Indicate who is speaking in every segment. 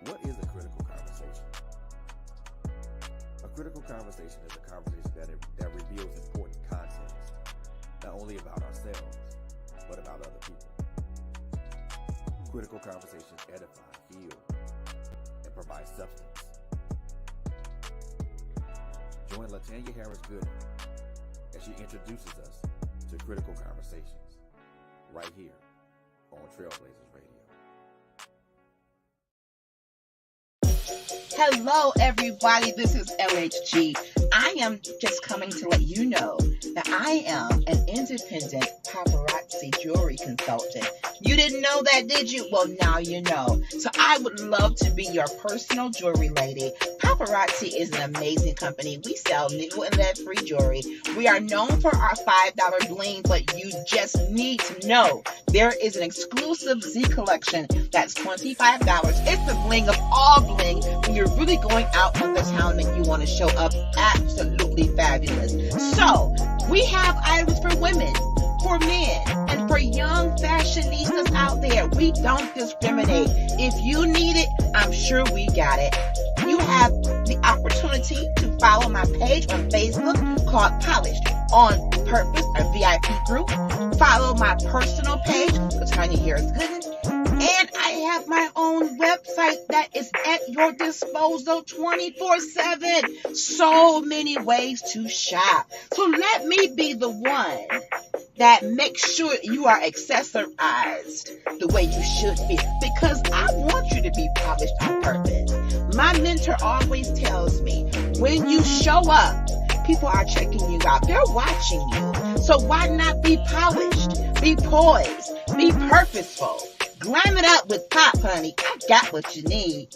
Speaker 1: What is a critical conversation? A critical conversation is a conversation that reveals important context, not only about ourselves, but about other people. Critical conversations edify, heal, and provide substance. Join Latanya Harris Gooden as she introduces us to critical conversations right here on Trailblazers Radio.
Speaker 2: Hello, everybody. This is LHG. I am just coming to let you know that I am an independent paparazzi jewelry consultant. You didn't know that, did you? Well, now you know. So I would love to be your personal jewelry lady. Paparazzi is an amazing company. We sell nickel and lead-free jewelry. We are known for our $5 bling, but you just need to know there is an exclusive Z collection that's $25. It's the bling of all bling when you're really going out on the town and you want to show up absolutely fabulous. So we have items for women, for men, and for young fashionistas out there. We don't discriminate. If you need it, I'm sure we got it. You have the opportunity to follow my page on Facebook called Polished on Purpose, a VIP group. Follow my personal page, Latanya Harris Gooden. And I have my own website that is at your disposal 24/7. So many ways to shop. So let me be the one that makes sure you are accessorized the way you should be. Because I want you to be polished on purpose. My mentor always tells me, when you show up, people are checking you out. They're watching you. So why not be polished? Be poised. Be purposeful. Glam it up with pop, honey. I got what you need.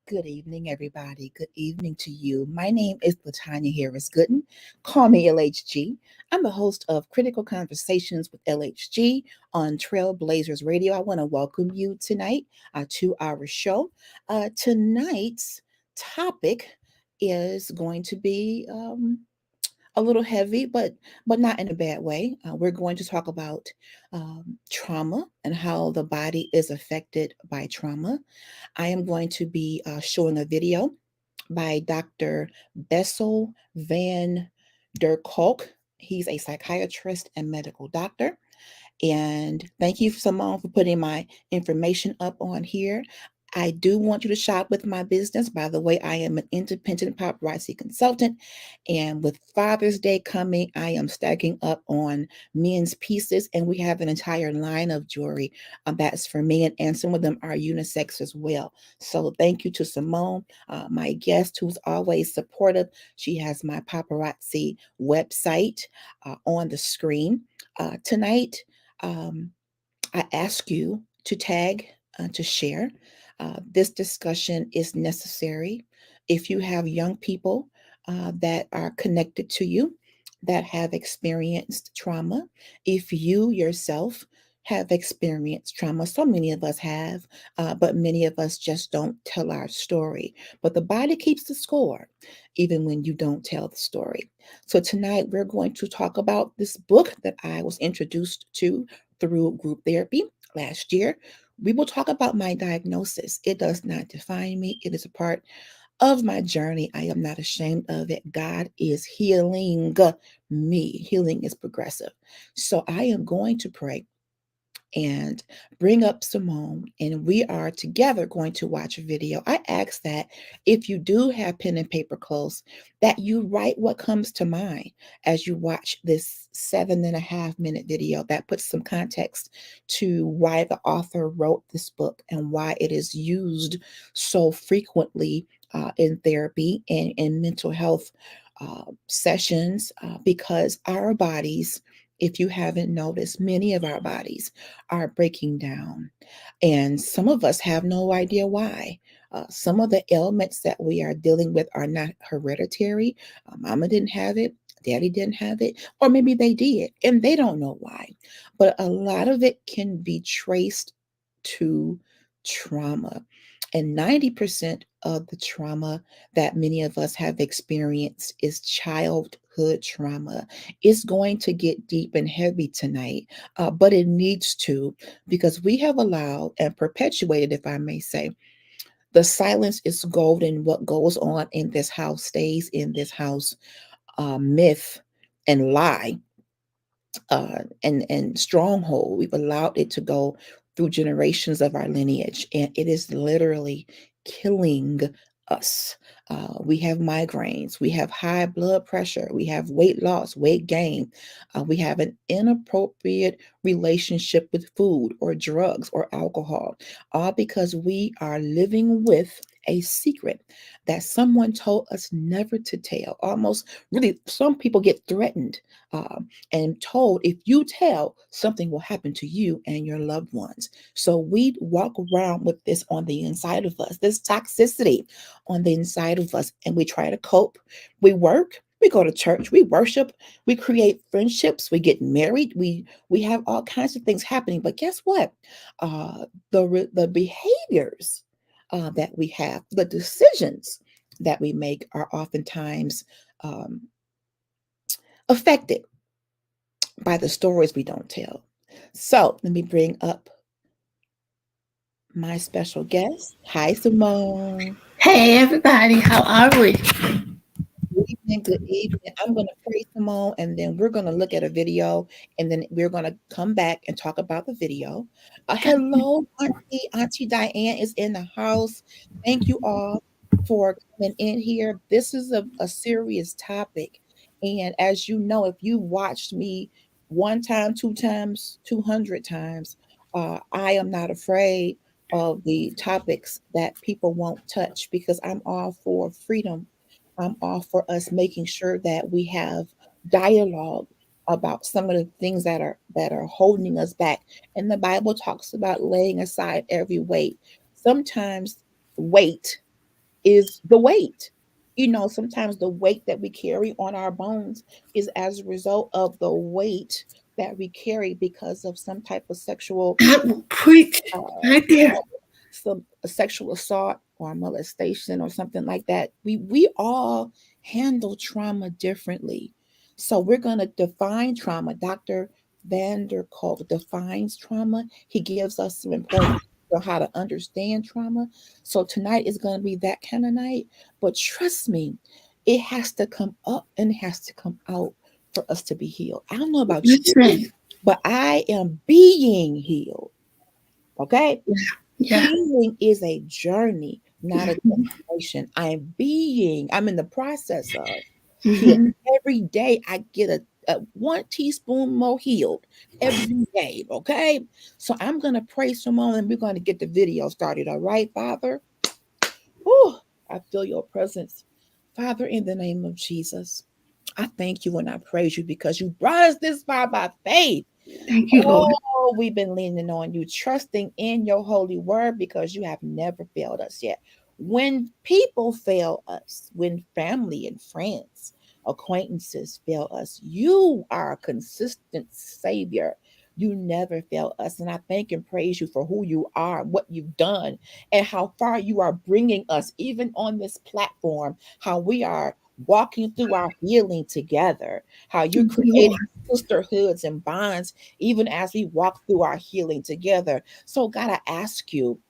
Speaker 2: Good evening, everybody. Good evening to you. My name is Latanya Harris Gooden. Call me LHG. I'm the host of Critical Conversations with LHG on Trailblazers Radio. I want to welcome you tonight to our show. Tonight's topic is going to be a little heavy, but not in a bad way. We're going to talk about trauma and how the body is affected by trauma. I am going to be showing a video by Dr. Bessell van der Kolk. He's a psychiatrist and medical doctor. And thank you, Simone, for putting my information up on here. I do want you to shop with my business. By the way, I am an independent paparazzi consultant. And with Father's Day coming, I am stacking up on men's pieces. And we have an entire line of jewelry that's for men. And some of them are unisex as well. So thank you to Simone, my guest, who's always supportive. She has my paparazzi website on the screen. Tonight, I ask you to tag, to share. This discussion is necessary if you have young people that are connected to you that have experienced trauma, if you yourself have experienced trauma. So many of us have, but many of us just don't tell our story. But the body keeps the score, even when you don't tell the story. So tonight we're going to talk about this book that I was introduced to through group therapy last year. We will talk about my diagnosis. It does not define me, it is a part of my journey. I am not ashamed of it. God is healing me. Healing is progressive. So I am going to pray and bring up Simone, and we are together going to watch a video. I ask that if you do have pen and paper close, that you write what comes to mind as you watch this 7.5 minute video that puts some context to why the author wrote this book and why it is used so frequently in therapy and in mental health sessions, because our bodies, if you haven't noticed, many of our bodies are breaking down. And some of us have no idea why. Some of the ailments that we are dealing with are not hereditary. Mama didn't have it, daddy didn't have it, or maybe they did, and they don't know why. But a lot of it can be traced to trauma. And 90% of the trauma that many of us have experienced is childhood trauma. It's going to get deep and heavy tonight, but it needs to, because we have allowed and perpetuated, if I may say, the silence is golden. What goes on in this house stays in this house. Myth and lie, and stronghold. We've allowed it to go through generations of our lineage, and it is literally killing us. We have migraines, we have high blood pressure, we have weight loss, weight gain, we have an inappropriate relationship with food or drugs or alcohol, all because we are living with a secret that someone told us never to tell. Almost really, some people get threatened and told, if you tell, something will happen to you and your loved ones. So we walk around with this on the inside of us, this toxicity on the inside of us, and we try to cope. We work, we go to church, we worship, we create friendships, we get married, we have all kinds of things happening. But guess what? The behaviors that we have, the decisions that we make are oftentimes um, affected by the stories we don't tell. So let me bring up my special guest. Hi, Simone.
Speaker 3: Hey everybody, how are we?
Speaker 2: Good evening. Good evening. I'm going to pray, Simone, and then we're going to look at a video, and then we're going to come back and talk about the video. Hello, Auntie. Auntie Diane is in the house. Thank you all for coming in here. This is a serious topic. And as you know, if you watched me one time, two times, 200 times, I am not afraid of the topics that people won't touch, because I'm all for freedom. I'm all for us making sure that we have dialogue about some of the things that are holding us back. And the Bible talks about laying aside every weight. Sometimes weight is the weight. Sometimes the weight that we carry on our bones is as a result of the weight that we carry because of some type of sexual
Speaker 3: That will preach right
Speaker 2: yeah,
Speaker 3: there.
Speaker 2: some a sexual assault or molestation or something like that. We all handle trauma differently. So we're going to define trauma. Dr. Vander Kolk defines trauma. He gives us some important on how to understand trauma. So tonight is going to be that kind of night. But trust me, it has to come up and it has to come out for us to be healed. I don't know about you,
Speaker 3: Listen,
Speaker 2: but I am being healed. Okay.
Speaker 3: yeah,
Speaker 2: Healing is a journey, not a
Speaker 3: mhm,
Speaker 2: destination. I'm in the process of healing.
Speaker 3: mhm.
Speaker 2: Every day I get a 1 teaspoon more healed every day. Okay. So I'm going to pray some more and we're going to get the video started. All right, Father? Oh, I feel your presence. Father, in the name of Jesus, I thank you and I praise you because you brought us this far by faith.
Speaker 3: Thank you, Lord.
Speaker 2: Oh, we've been leaning on you, trusting in your holy word because you have never failed us yet. When people fail us, when family and friends, acquaintances fail us, you are a consistent savior. You never fail us. And I thank and praise you for who you are, what you've done, and how far you are bringing us, even on this platform, how we are walking through our healing together, how you're
Speaker 3: Thank you,
Speaker 2: creating
Speaker 3: Lord.
Speaker 2: sisterhoods and bonds, even as we walk through our healing together. So, God, I ask you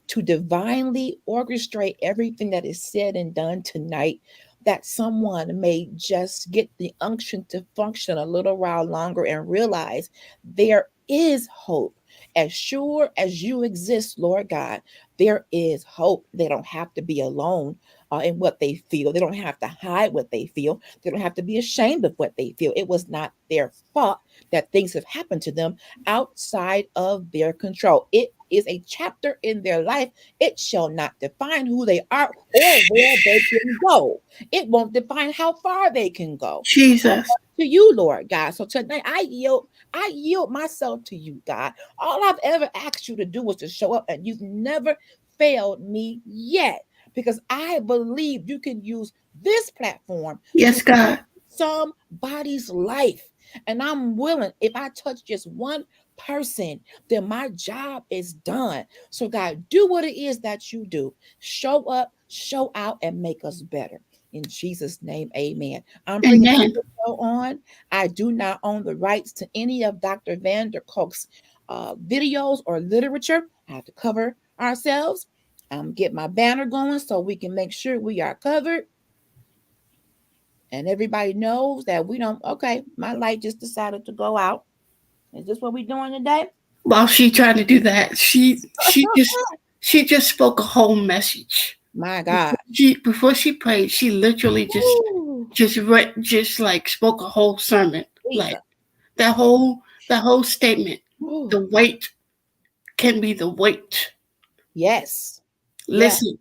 Speaker 2: to divinely orchestrate everything that is said and done tonight, that someone may just get the unction to function a little while longer and realize there is hope. As sure as you exist, Lord God, there is hope. They don't have to be alone in what they feel. They don't have to hide what they feel. They don't have to be ashamed of what they feel. It was not their fault that things have happened to them outside of their control. It is a chapter in their life. It shall not define who they are or where they can go. It won't define how far they can go.
Speaker 3: Jesus.
Speaker 2: To you, Lord God. So tonight I yield myself to you, God. All I've ever asked you to do was to show up, and you've never failed me yet, because I believe you can use this platform to
Speaker 3: Yes, God.
Speaker 2: somebody's life. And I'm willing, if I touch just one person, then my job is done. So, God, do what it is that you do. Show up, show out, and make us better. In Jesus' name, amen. I'm bringing
Speaker 3: Amen.
Speaker 2: the show on. I do not own the rights to any of Dr. Van der Kolk's videos or literature. I have to cover ourselves. Get my banner going so we can make sure we are covered. And everybody knows that we don't. Okay, my light just decided to go out. Is this what we're doing today?
Speaker 3: While she trying to do that, she just spoke a whole message.
Speaker 2: My God.
Speaker 3: Before she prayed, she literally
Speaker 2: Ooh,
Speaker 3: just like spoke a whole sermon.
Speaker 2: Jesus.
Speaker 3: Like that whole statement.
Speaker 2: Ooh,
Speaker 3: The weight can be the weight.
Speaker 2: yes. Yeah.
Speaker 3: Listen,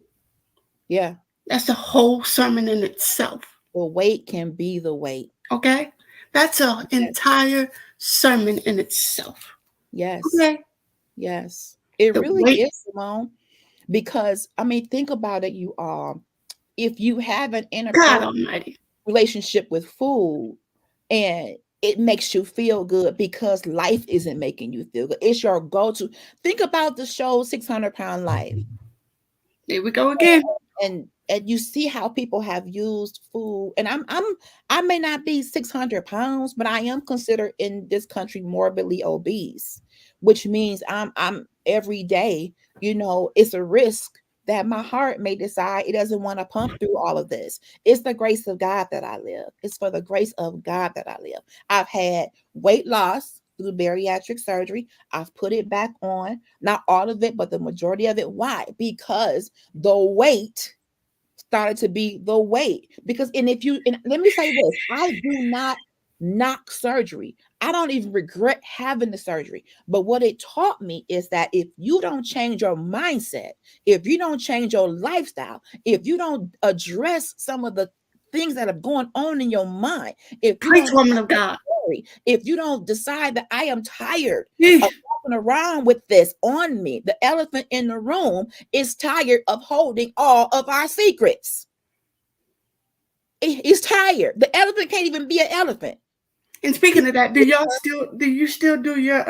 Speaker 2: Yeah.
Speaker 3: that's a whole sermon in itself.
Speaker 2: The weight can be the weight.
Speaker 3: Okay? That's an
Speaker 2: Yes.
Speaker 3: entire sermon in itself.
Speaker 2: Yes.
Speaker 3: Okay?
Speaker 2: Yes. It
Speaker 3: The
Speaker 2: really
Speaker 3: weight,
Speaker 2: is, Simone. Because I mean, think about it, you all. If you have an
Speaker 3: God
Speaker 2: inappropriate
Speaker 3: Almighty.
Speaker 2: relationship with food and it makes you feel good because life isn't making you feel good, it's your go-to. Think about the show 600-Pound Life.
Speaker 3: Here we go again.
Speaker 2: And you see how people have used food. And I may not be 600 pounds, but I am considered in this country morbidly obese, which means I'm every day, it's a risk that my heart may decide it doesn't want to pump through all of this. It's the grace of God that I live. It's for the grace of God that I live. I've had weight loss through bariatric surgery. I've put it back on, not all of it, but the majority of it. Why? Because the weight started to be the weight. Because, and let me say this, I do not knock surgery. I don't even regret having the surgery. But what it taught me is that if you don't change your mindset, if you don't change your lifestyle, if you don't address some of the things that are going on in your mind, if you
Speaker 3: Preach,
Speaker 2: don't
Speaker 3: woman of God.
Speaker 2: if you don't decide that I am tired
Speaker 3: Yeesh.
Speaker 2: of walking around with this on me, the elephant in the room is tired of holding all of our secrets. He's tired. The elephant can't even be an elephant.
Speaker 3: And speaking of that, do you still do your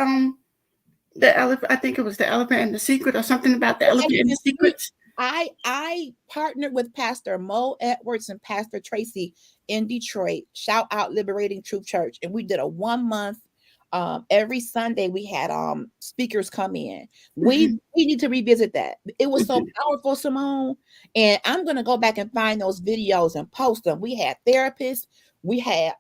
Speaker 3: the elephant? I think it was the elephant and the secret, or something about the elephant and the secrets.
Speaker 2: I partnered with Pastor Mo Edwards and Pastor Tracy in Detroit. Shout out Liberating Truth Church, and we did a 1 month. Every Sunday we had speakers come in. We need to revisit that. It was so powerful, Simone. And I'm gonna go back and find those videos and post them. We had therapists, we had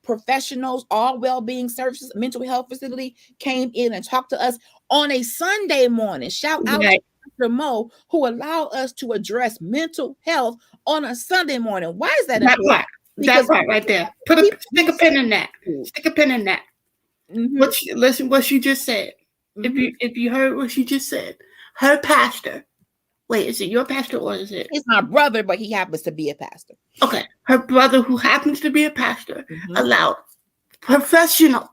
Speaker 2: professionals, all well-being services, mental health facility came in and talked to us on a Sunday morning. Shout out
Speaker 3: Right.
Speaker 2: to Dr. Mo, who allowed us to address mental health on a Sunday morning. Why is that
Speaker 3: That
Speaker 2: important?
Speaker 3: part. That part right there. Stick a pin in that. Stick a pin in that. Listen what she just said. If you heard what she just said, her pastor. Wait, is it your pastor or is it?
Speaker 2: It's my brother, but he happens to be a pastor.
Speaker 3: Okay, her brother, who happens to be a pastor, allowed professional.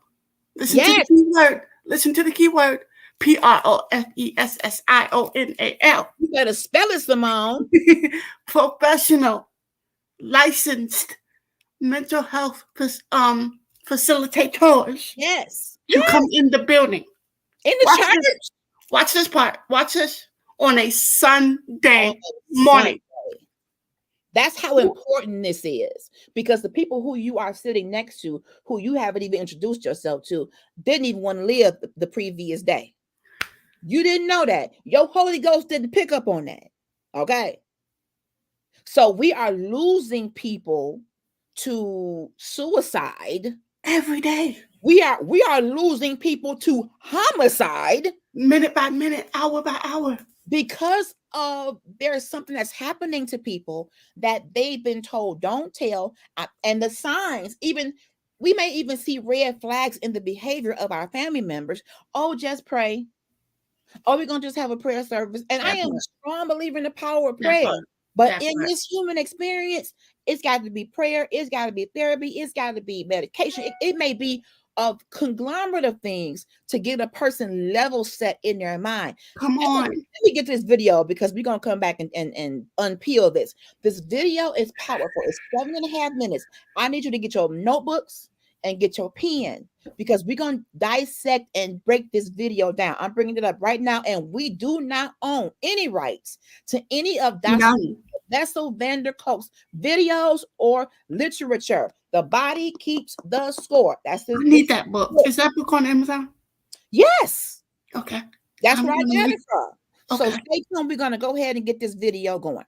Speaker 3: Listen to the key word. Listen to the key word. PROFESSIONAL.
Speaker 2: You better spell it, Simone.
Speaker 3: Professional, licensed mental health facilitators
Speaker 4: Yes.
Speaker 3: to come in the building.
Speaker 4: In the church.
Speaker 3: Watch this part. Watch this on a Sunday morning.
Speaker 4: That's how important this is, because the people who you are sitting next to, who you haven't even introduced yourself to, didn't even want to live the previous day. You didn't know that. Your Holy Ghost didn't pick up on that. Okay. So we are losing people to suicide
Speaker 3: Every day.
Speaker 4: We are losing people to homicide
Speaker 3: minute by minute, hour by hour,
Speaker 4: because of there's something that's happening to people that they've been told don't tell, and the signs, even we may even see red flags in the behavior of our family members. Oh, just pray. Oh, we're gonna just have a prayer service. And I am a strong believer in the power of prayer. But in this human experience, it's got to be prayer, it's got to be therapy, it's got to be medication. It may be a conglomerate of things to get a person level set in their mind.
Speaker 3: Come on.
Speaker 4: Let me get this video, because we're going to come back and unpeel this. This video is powerful. It's 7.5 minutes. I need you to get your notebooks and get your pen, because we're going to dissect and break this video down. I'm bringing it up right now, and we do not own any rights to any of Bessell van der Kolk's videos or literature. The body keeps the score. That's this.
Speaker 3: I need that book. Is that book on Amazon?
Speaker 4: Yes.
Speaker 3: Okay.
Speaker 4: That's where I got it from.
Speaker 3: Okay.
Speaker 4: So stay tuned. We're going to go ahead and get this video going.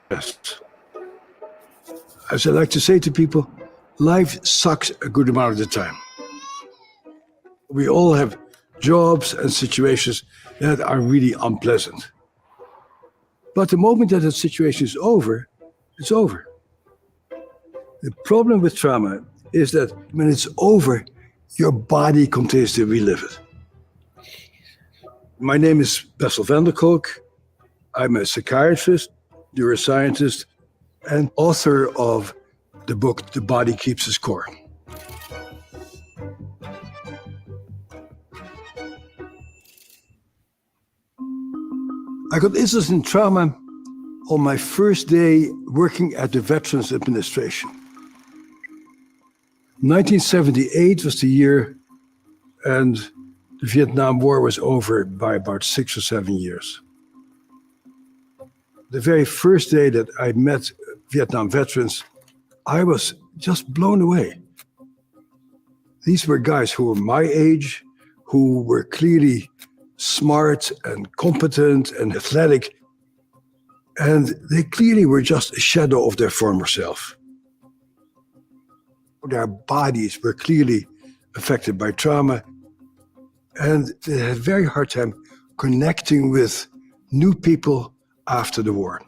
Speaker 5: Yes. As I like to say to people, life sucks a good amount of the time. We all have jobs and situations that are really unpleasant. But the moment that situation is over, it's over. The problem with trauma is that when it's over, your body continues to relive it. My name is Bessell van der Kolk. I'm a psychiatrist, neuroscientist, and author of the book, The Body Keeps the Score. I got interested in trauma on my first day working at the Veterans Administration. 1978 was the year, and the Vietnam War was over by about 6 or 7 years. The very first day that I met Vietnam veterans, I was just blown away. These were guys who were my age, who were clearly smart and competent and athletic, and they clearly were just a shadow of their former self. Their bodies were clearly affected by trauma, and they had a very hard time connecting with new people after the war.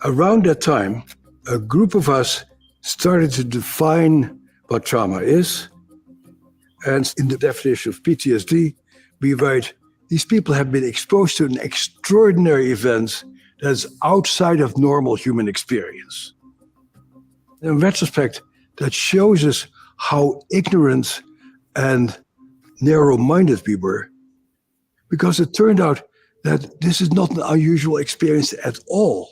Speaker 5: Around that time, a group of us started to define what trauma is. And in the definition of PTSD, we write, these people have been exposed to an extraordinary event that's outside of normal human experience. In retrospect, that shows us how ignorant and narrow-minded we were, because it turned out that this is not an unusual experience at all.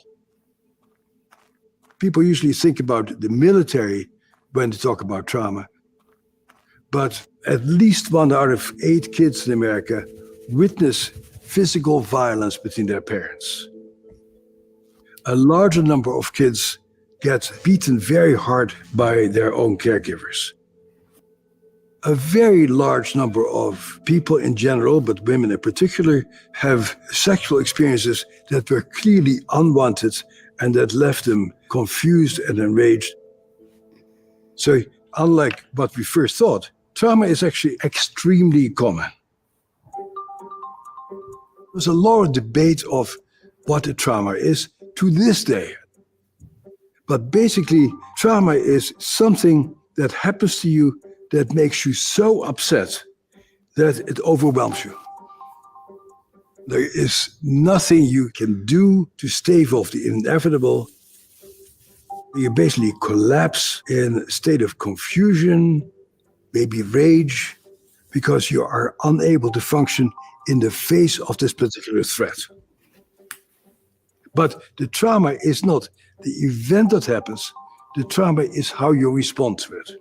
Speaker 5: People usually think about the military when they talk about trauma, but at least 1 out of 8 kids in America witness physical violence between their parents. A larger number of kids get beaten very hard by their own caregivers. A very large number of people in general, but women in particular, have sexual experiences that were clearly unwanted and that left them confused and enraged. So, unlike what we first thought, trauma is actually extremely common. There's a lot of debate of what a trauma is to this day. But basically, trauma is something that happens to you that makes you so upset that it overwhelms you. There is nothing you can do to stave off the inevitable. You basically collapse in a state of confusion, maybe rage, because you are unable to function in the face of this particular threat. But the trauma is not the event that happens, the trauma is how you respond to it.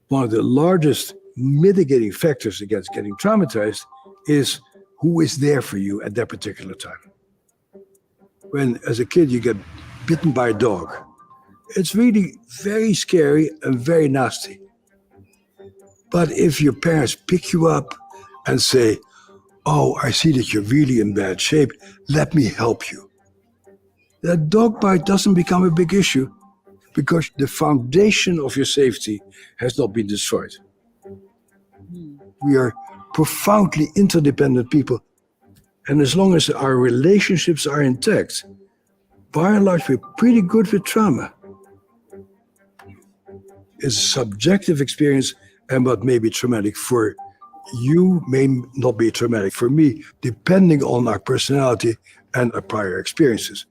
Speaker 5: One of the largest mitigating factors against getting traumatized is who is there for you at that particular time. When, as a kid, you get bitten by a dog, it's really very scary and very nasty. But if your parents pick you up and say, "Oh, I see that you're really in bad shape, let me help you," that dog bite doesn't become a big issue because the foundation of your safety has not been destroyed. We are profoundly interdependent people. And as long as our relationships are intact, by and large, we're pretty good with trauma. It's a subjective experience, and what may be traumatic for you may not be traumatic for me, depending on our personality and our prior experiences.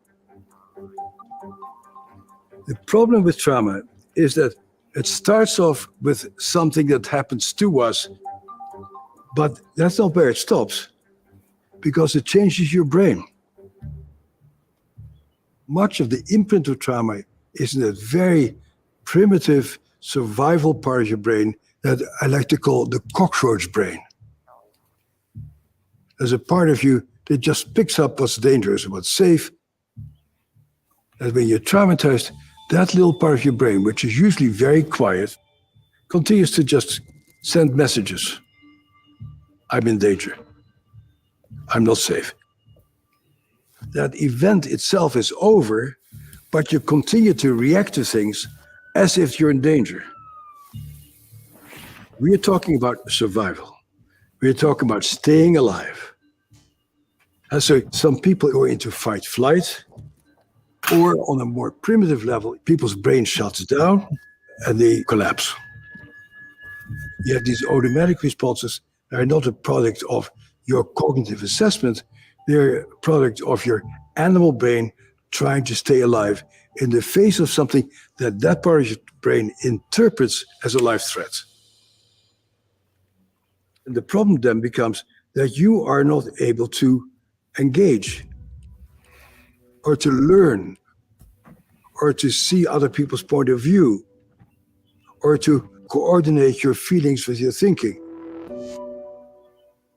Speaker 5: The problem with trauma is that it starts off with something that happens to us, but that's not where it stops, because it changes your brain. Much of the imprint of trauma is in that very primitive survival part of your brain that I like to call the cockroach brain. There's a part of you that just picks up what's dangerous and what's safe. And when you're traumatized, that little part of your brain, which is usually very quiet, continues to just send messages. I'm in danger. I'm not safe. That event itself is over, but you continue to react to things as if you're in danger. We are talking about survival. We are talking about staying alive. And so some people go into fight flight, or on a more primitive level, people's brain shuts down and they collapse. You have these automatic responses that are not a product of your cognitive assessment, they're a product of your animal brain trying to stay alive in the face of something that part of your brain interprets as a life threat. And the problem then becomes that you are not able to engage or to learn or to see other people's point of view or to coordinate your feelings with your thinking.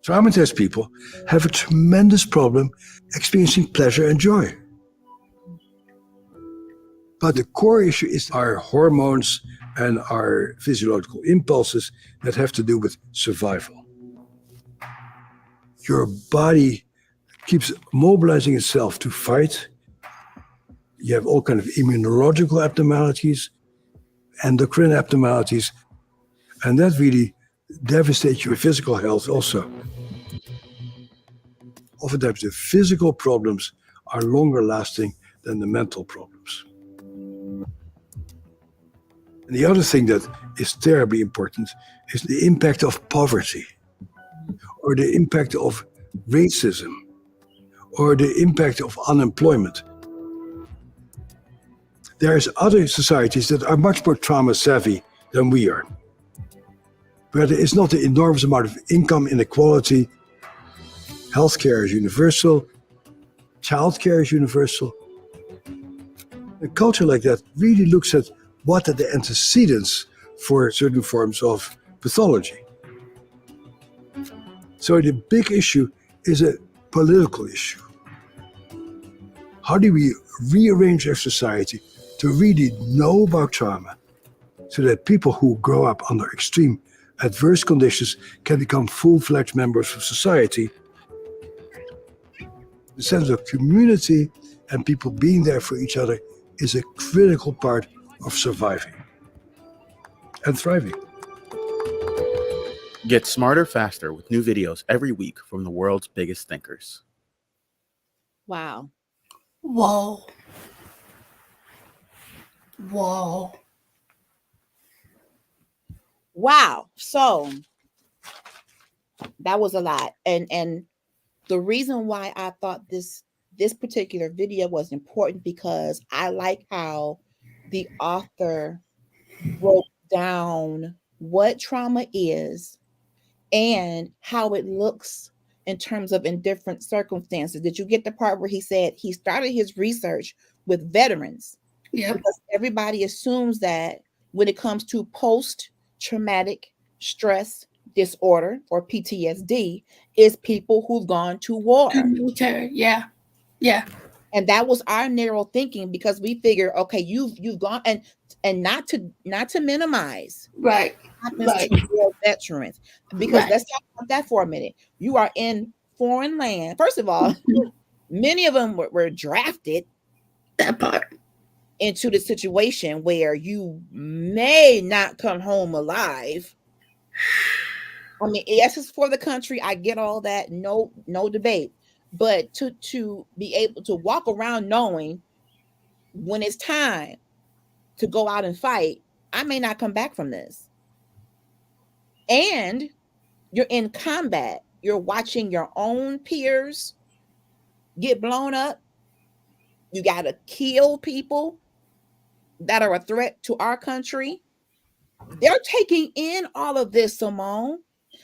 Speaker 5: Traumatized people have a tremendous problem experiencing pleasure and joy. But the core issue is our hormones and our physiological impulses that have to do with survival. Your body keeps mobilizing itself to fight. You have all kinds of immunological abnormalities, endocrine abnormalities, and that really devastates your physical health also. Oftentimes the physical problems are longer lasting than the mental problems. And the other thing that is terribly important is the impact of poverty, or the impact of racism, or the impact of unemployment. There's other societies that are much more trauma savvy than we are, where there is not an enormous amount of income inequality. Healthcare is universal, childcare is universal. A culture like that really looks at what are the antecedents for certain forms of pathology. So the big issue is a political issue. How do we rearrange our society to really know about trauma so that people who grow up under extreme adverse conditions can become full-fledged members of society? The sense of community and people being there for each other is a critical part of surviving and thriving.
Speaker 6: Get smarter faster with new videos every week from the world's biggest thinkers.
Speaker 4: Wow.
Speaker 3: Whoa. Whoa.
Speaker 4: Wow. So that was a lot. And the reason why I thought this this particular video was important because I like how the author broke down what trauma is and how it looks in terms of in different circumstances. Did you get the part where he said he started his research with veterans?
Speaker 3: Yep.
Speaker 4: Because everybody assumes that when it comes to post-traumatic stress disorder or PTSD is people who've gone to war.
Speaker 3: Military. Yeah. Yeah.
Speaker 4: And that was our narrow thinking because we figure, okay, you've gone and not to minimize
Speaker 3: Right.
Speaker 4: happens
Speaker 3: Right.
Speaker 4: to war veterans. Because
Speaker 3: Right.
Speaker 4: let's talk about that for a minute. You are in foreign land. First of all, many of them were drafted
Speaker 3: That part.
Speaker 4: into the situation where you may not come home alive. I mean, yes, it's for the country. I get all that. No debate. But to be able to walk around knowing when it's time to go out and fight, I may not come back from this. And you're in combat. You're watching your own peers get blown up. You got to kill people that are a threat to our country. They're taking in all of this, Simone.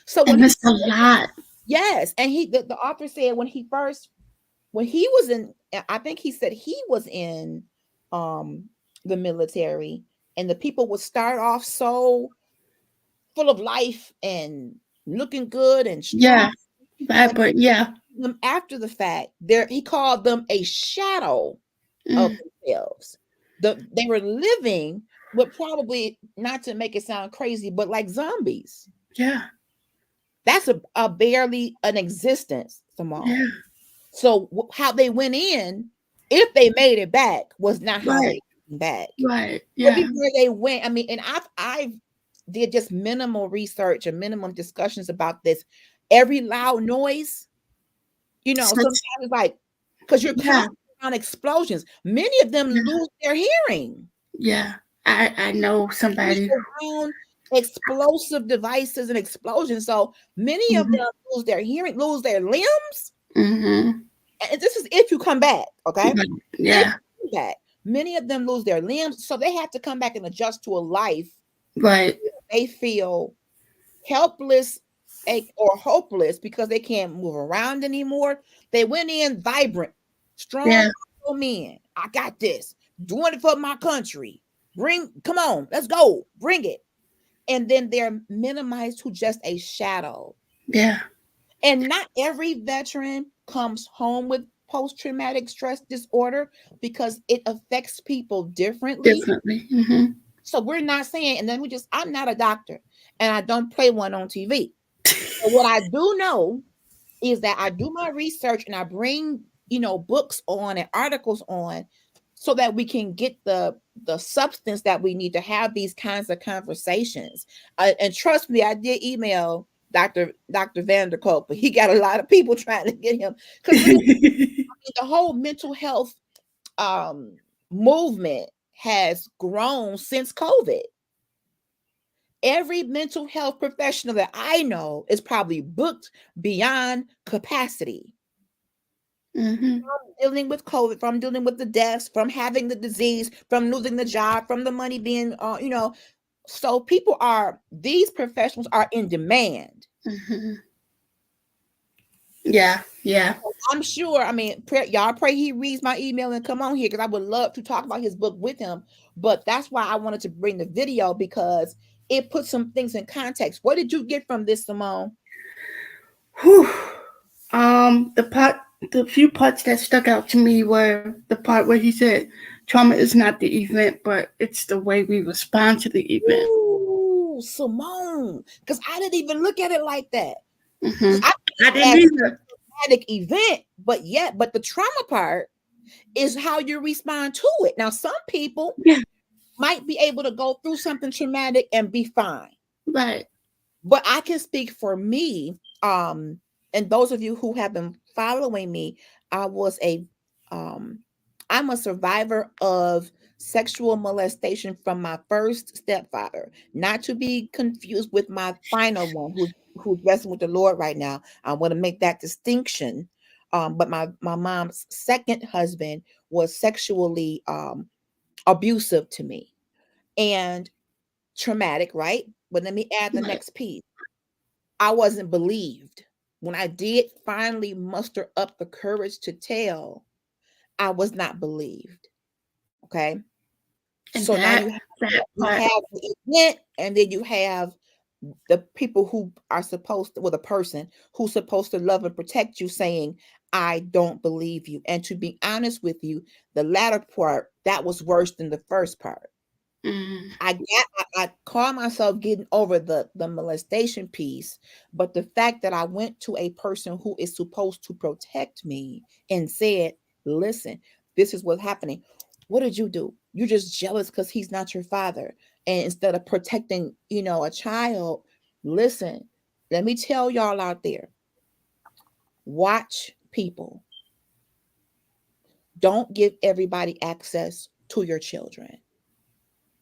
Speaker 4: So when
Speaker 3: it's a lot.
Speaker 4: Yes, and the author said when he was in, I think he said he was in the military, and the people would start off so full of life and looking good and strong.
Speaker 3: Yeah. That part. Yeah.
Speaker 4: Them after the fact, he called them a shadow of themselves. They were living with probably, not to make it sound crazy, but like zombies.
Speaker 3: Yeah.
Speaker 4: That's a barely an existence, Simone.
Speaker 3: Yeah.
Speaker 4: So how they went in, if they made it back, was not how they came back.
Speaker 3: Right. Yeah.
Speaker 4: Where they went. I mean, and I've did just minimal research and minimum discussions about this. Every loud noise, sometimes it's like because you're counting on explosions. Many of them lose their hearing.
Speaker 3: Yeah. I know somebody
Speaker 4: around explosive devices and explosions. So many of them lose their hearing, lose their limbs.
Speaker 3: Mm-hmm.
Speaker 4: And this is if you come back, okay?
Speaker 3: Yeah.
Speaker 4: Back. Many of them lose their limbs, so they have to come back and adjust to a life.
Speaker 3: Right.
Speaker 4: They feel helpless or hopeless because they can't move around anymore. They went in vibrant, strong men. I got this. Doing it for my country. Come on, let's go. Bring it. And then they're minimized to just a shadow.
Speaker 3: Yeah.
Speaker 4: And not every veteran comes home with post-traumatic stress disorder because it affects people differently.
Speaker 3: Mm-hmm.
Speaker 4: So we're not saying, and then I'm not a doctor and I don't play one on TV. But what I do know is that I do my research and I bring, books on and articles on so that we can get the substance that we need to have these kinds of conversations. And trust me, I did email Dr. Vander Kolk, but he got a lot of people trying to get him because the whole mental health movement has grown since COVID. Every mental health professional that I know is probably booked beyond capacity.
Speaker 3: Mm-hmm.
Speaker 4: From dealing with COVID, from dealing with the deaths, from having the disease, from losing the job, from the money being, so these professionals are in demand.
Speaker 3: Mm-hmm. Yeah.
Speaker 4: I'm sure, y'all pray he reads my email and come on here because I would love to talk about his book with him. But that's why I wanted to bring the video because it puts some things in context. What did you get from this, Simone?
Speaker 3: Whew. The few parts that stuck out to me were the part where he said, trauma is not the event, but it's the way we respond to the event.
Speaker 4: Ooh, Simone, because I didn't even look at it like that.
Speaker 3: Mm-hmm. I didn't either.
Speaker 4: Traumatic event, but the trauma part is how you respond to it. Now, some people might be able to go through something traumatic and be fine.
Speaker 3: Right.
Speaker 4: But I can speak for me, and those of you who have been following me, I'm a survivor of sexual molestation from my first stepfather, not to be confused with my final one who's wrestling with the Lord right now. I want to make that distinction. but my mom's second husband was sexually abusive to me and traumatic, right? But let me add the
Speaker 3: Right.
Speaker 4: next piece. I wasn't believed. When I did finally muster up the courage to tell, I was not believed. Okay.
Speaker 3: And
Speaker 4: So now
Speaker 3: that
Speaker 4: you
Speaker 3: part,
Speaker 4: have the event, and then you have the people who are supposed to, well, the person who's supposed to love and protect you saying, I don't believe you. And to be honest with you, the latter part, that was worse than the first part.
Speaker 3: mm,
Speaker 4: I call myself getting over the molestation piece, but the fact that I went to a person who is supposed to protect me and said, listen, this is what's happening. What did you do? You're just jealous because he's not your father. And instead of protecting, a child, listen, let me tell y'all out there, watch people. Don't give everybody access to your children.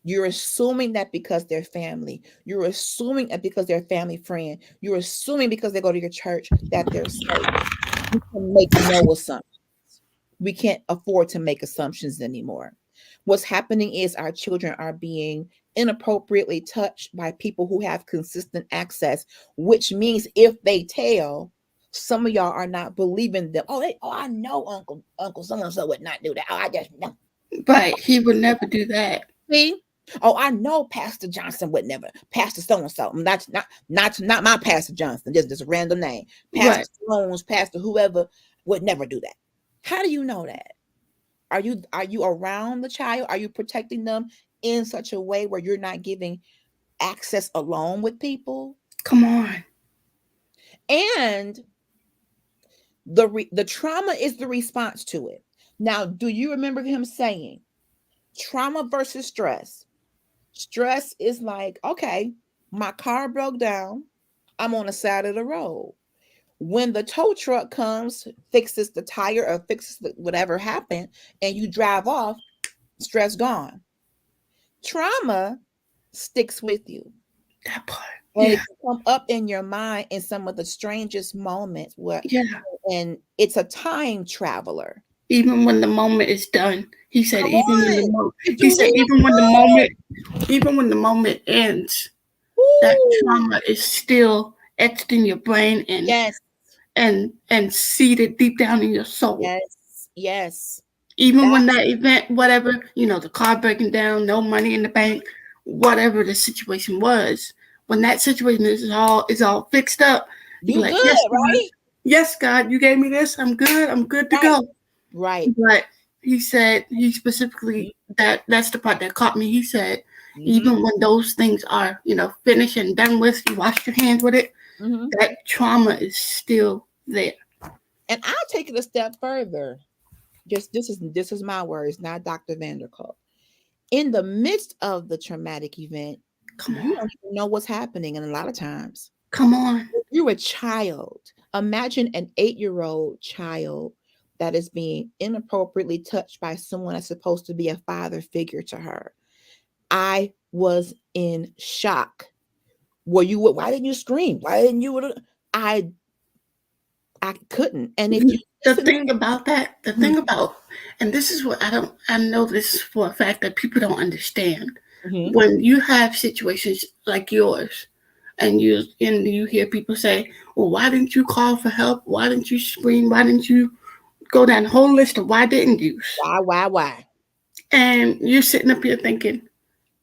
Speaker 4: You're assuming that because they're family. You're assuming that because they're family friend. You're assuming because they go to your church that they're safe. We can make no assumptions. We can't afford to make assumptions anymore. What's happening is our children are being inappropriately touched by people who have consistent access, which means if they tell, some of y'all are not believing them. Oh, I know Uncle so-and-so would not do that. Oh, I just know.
Speaker 3: right. He would never do that.
Speaker 4: See? Oh, I know Pastor Johnson would never. Pastor so-and-so. Not my Pastor Johnson. Just a random name. Pastor Jones, Pastor whoever would never do that. How do you know that? Are you around the child? Are you protecting them in such a way where you're not giving access alone with people?
Speaker 3: Come on.
Speaker 4: And the trauma is the response to it. Now, do you remember him saying trauma versus stress? Stress is like, okay, my car broke down. I'm on the side of the road. When the tow truck comes, fixes the tire or fixes whatever happened, and you drive off, stress gone. Trauma sticks with you.
Speaker 3: That part.
Speaker 4: And
Speaker 3: Yeah.
Speaker 4: it can come up in your mind in some of the strangest moments where,
Speaker 3: Yeah.
Speaker 4: and it's a time traveler.
Speaker 3: Even when the moment is done, he said.
Speaker 4: Come
Speaker 3: Even
Speaker 4: on.
Speaker 3: when the moment,
Speaker 4: Did
Speaker 3: he
Speaker 4: you
Speaker 3: said,
Speaker 4: hear
Speaker 3: even when the moment ends, that trauma is still etched in your brain
Speaker 4: Yes,
Speaker 3: and seated deep down in your soul.
Speaker 4: yes.
Speaker 3: Even when that event, whatever, the car breaking down, no money in the bank, whatever the situation was, when that situation is all fixed up,
Speaker 4: You
Speaker 3: you're like,
Speaker 4: good,
Speaker 3: yes,
Speaker 4: right?
Speaker 3: God, yes, God, you gave me this. I'm good to
Speaker 4: Right.
Speaker 3: go.
Speaker 4: Right.
Speaker 3: But he said, he specifically, that's the part that caught me. He said, even when those things are, finished and done with, you wash your hands with it, that trauma is still there.
Speaker 4: And I'll take it a step further. Just this is my words, not Dr. Vanderkolk. In the midst of the traumatic event, you don't even know what's happening, and a lot of times.
Speaker 3: Come on.
Speaker 4: If you're a child, imagine an 8-year-old child that is being inappropriately touched by someone that's supposed to be a father figure to her. I was in shock. Why didn't you scream? Why didn't you? I couldn't. And if you
Speaker 3: the thing about, and this is what I know this for a fact that people don't understand. When you have situations like yours, and you hear people say, well, why didn't you call for help? Why didn't you scream? Why didn't you go down the whole list of why didn't you?
Speaker 4: Why?
Speaker 3: And you're sitting up here thinking,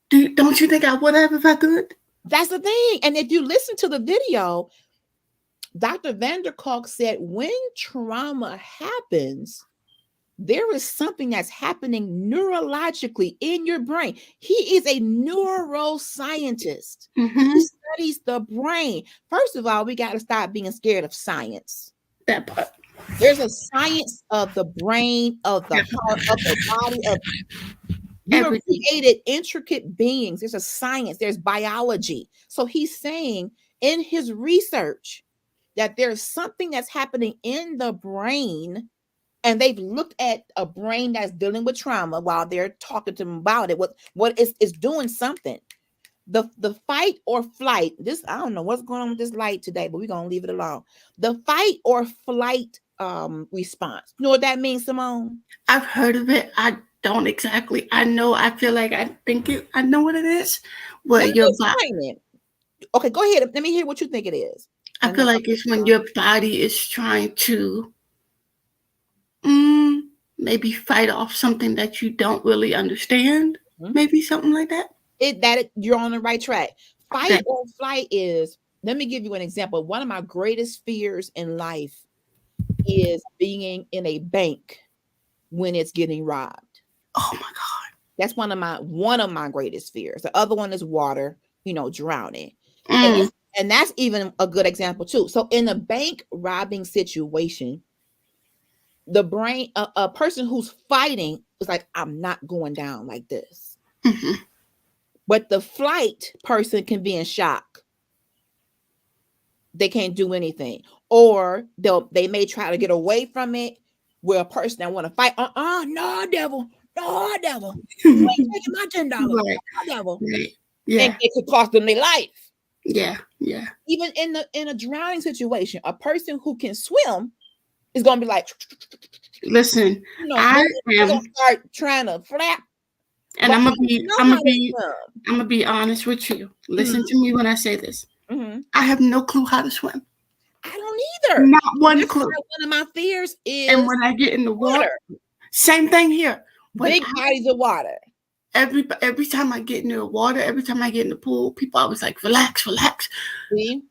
Speaker 3: don't you think I would have if I could?
Speaker 4: That's the thing. And if you listen to the video, Dr. Vanderkolk said when trauma happens, there is something that's happening neurologically in your brain. He is a neuroscientist. He studies the brain. First of all, we got to stop being scared of science.
Speaker 3: That part.
Speaker 4: There's a science of the brain, of the heart, of the body, of you were created intricate beings. There's a science, there's biology. So he's saying in his research that there's something that's happening in the brain, and they've looked at a brain that's dealing with trauma while they're talking to them about it. What is doing something. The fight or flight, I don't know what's going on with this light today, but we're going to leave it alone. The fight or flight response. You know what that means, Simone?
Speaker 3: I've heard of it. I don't exactly. I know. I feel like I think it. I know what it is.
Speaker 4: Let
Speaker 3: But
Speaker 4: me
Speaker 3: your body.
Speaker 4: explain it. Okay, go ahead. Let me hear what you think it is.
Speaker 3: I feel like it's when your body is trying to maybe fight off something that you don't really understand. Maybe something like that.
Speaker 4: You're on the right track. Fight or flight is. Let me give you an example. One of my greatest fears in life is being in a bank when it's getting robbed.
Speaker 3: Oh my God.
Speaker 4: That's one of my greatest fears. The other one is water, drowning. And that's even a good example too. So in a bank robbing situation, the brain, a person who's fighting is like, I'm not going down like this. But the flight person can be in shock. They can't do anything. Or they may try to get away from it, where a person that want to fight, no, devil. No, devil. You ain't taking my $10.
Speaker 3: Right.
Speaker 4: No, devil.
Speaker 3: Right. Yeah.
Speaker 4: And it could cost them their life.
Speaker 3: Yeah.
Speaker 4: Even in a drowning situation, a person who can swim is gonna be like,
Speaker 3: listen, I am
Speaker 4: gonna start trying to flap.
Speaker 3: And I'm gonna be honest with you. Listen to me when I say this. I have no clue how to swim.
Speaker 4: I don't either.
Speaker 3: Not one clue.
Speaker 4: One of my fears is,
Speaker 3: and when I get in the water, same thing here.
Speaker 4: Big bodies of water.
Speaker 3: Every time I get in the water, every time I get in the pool, people always like, relax.
Speaker 4: See?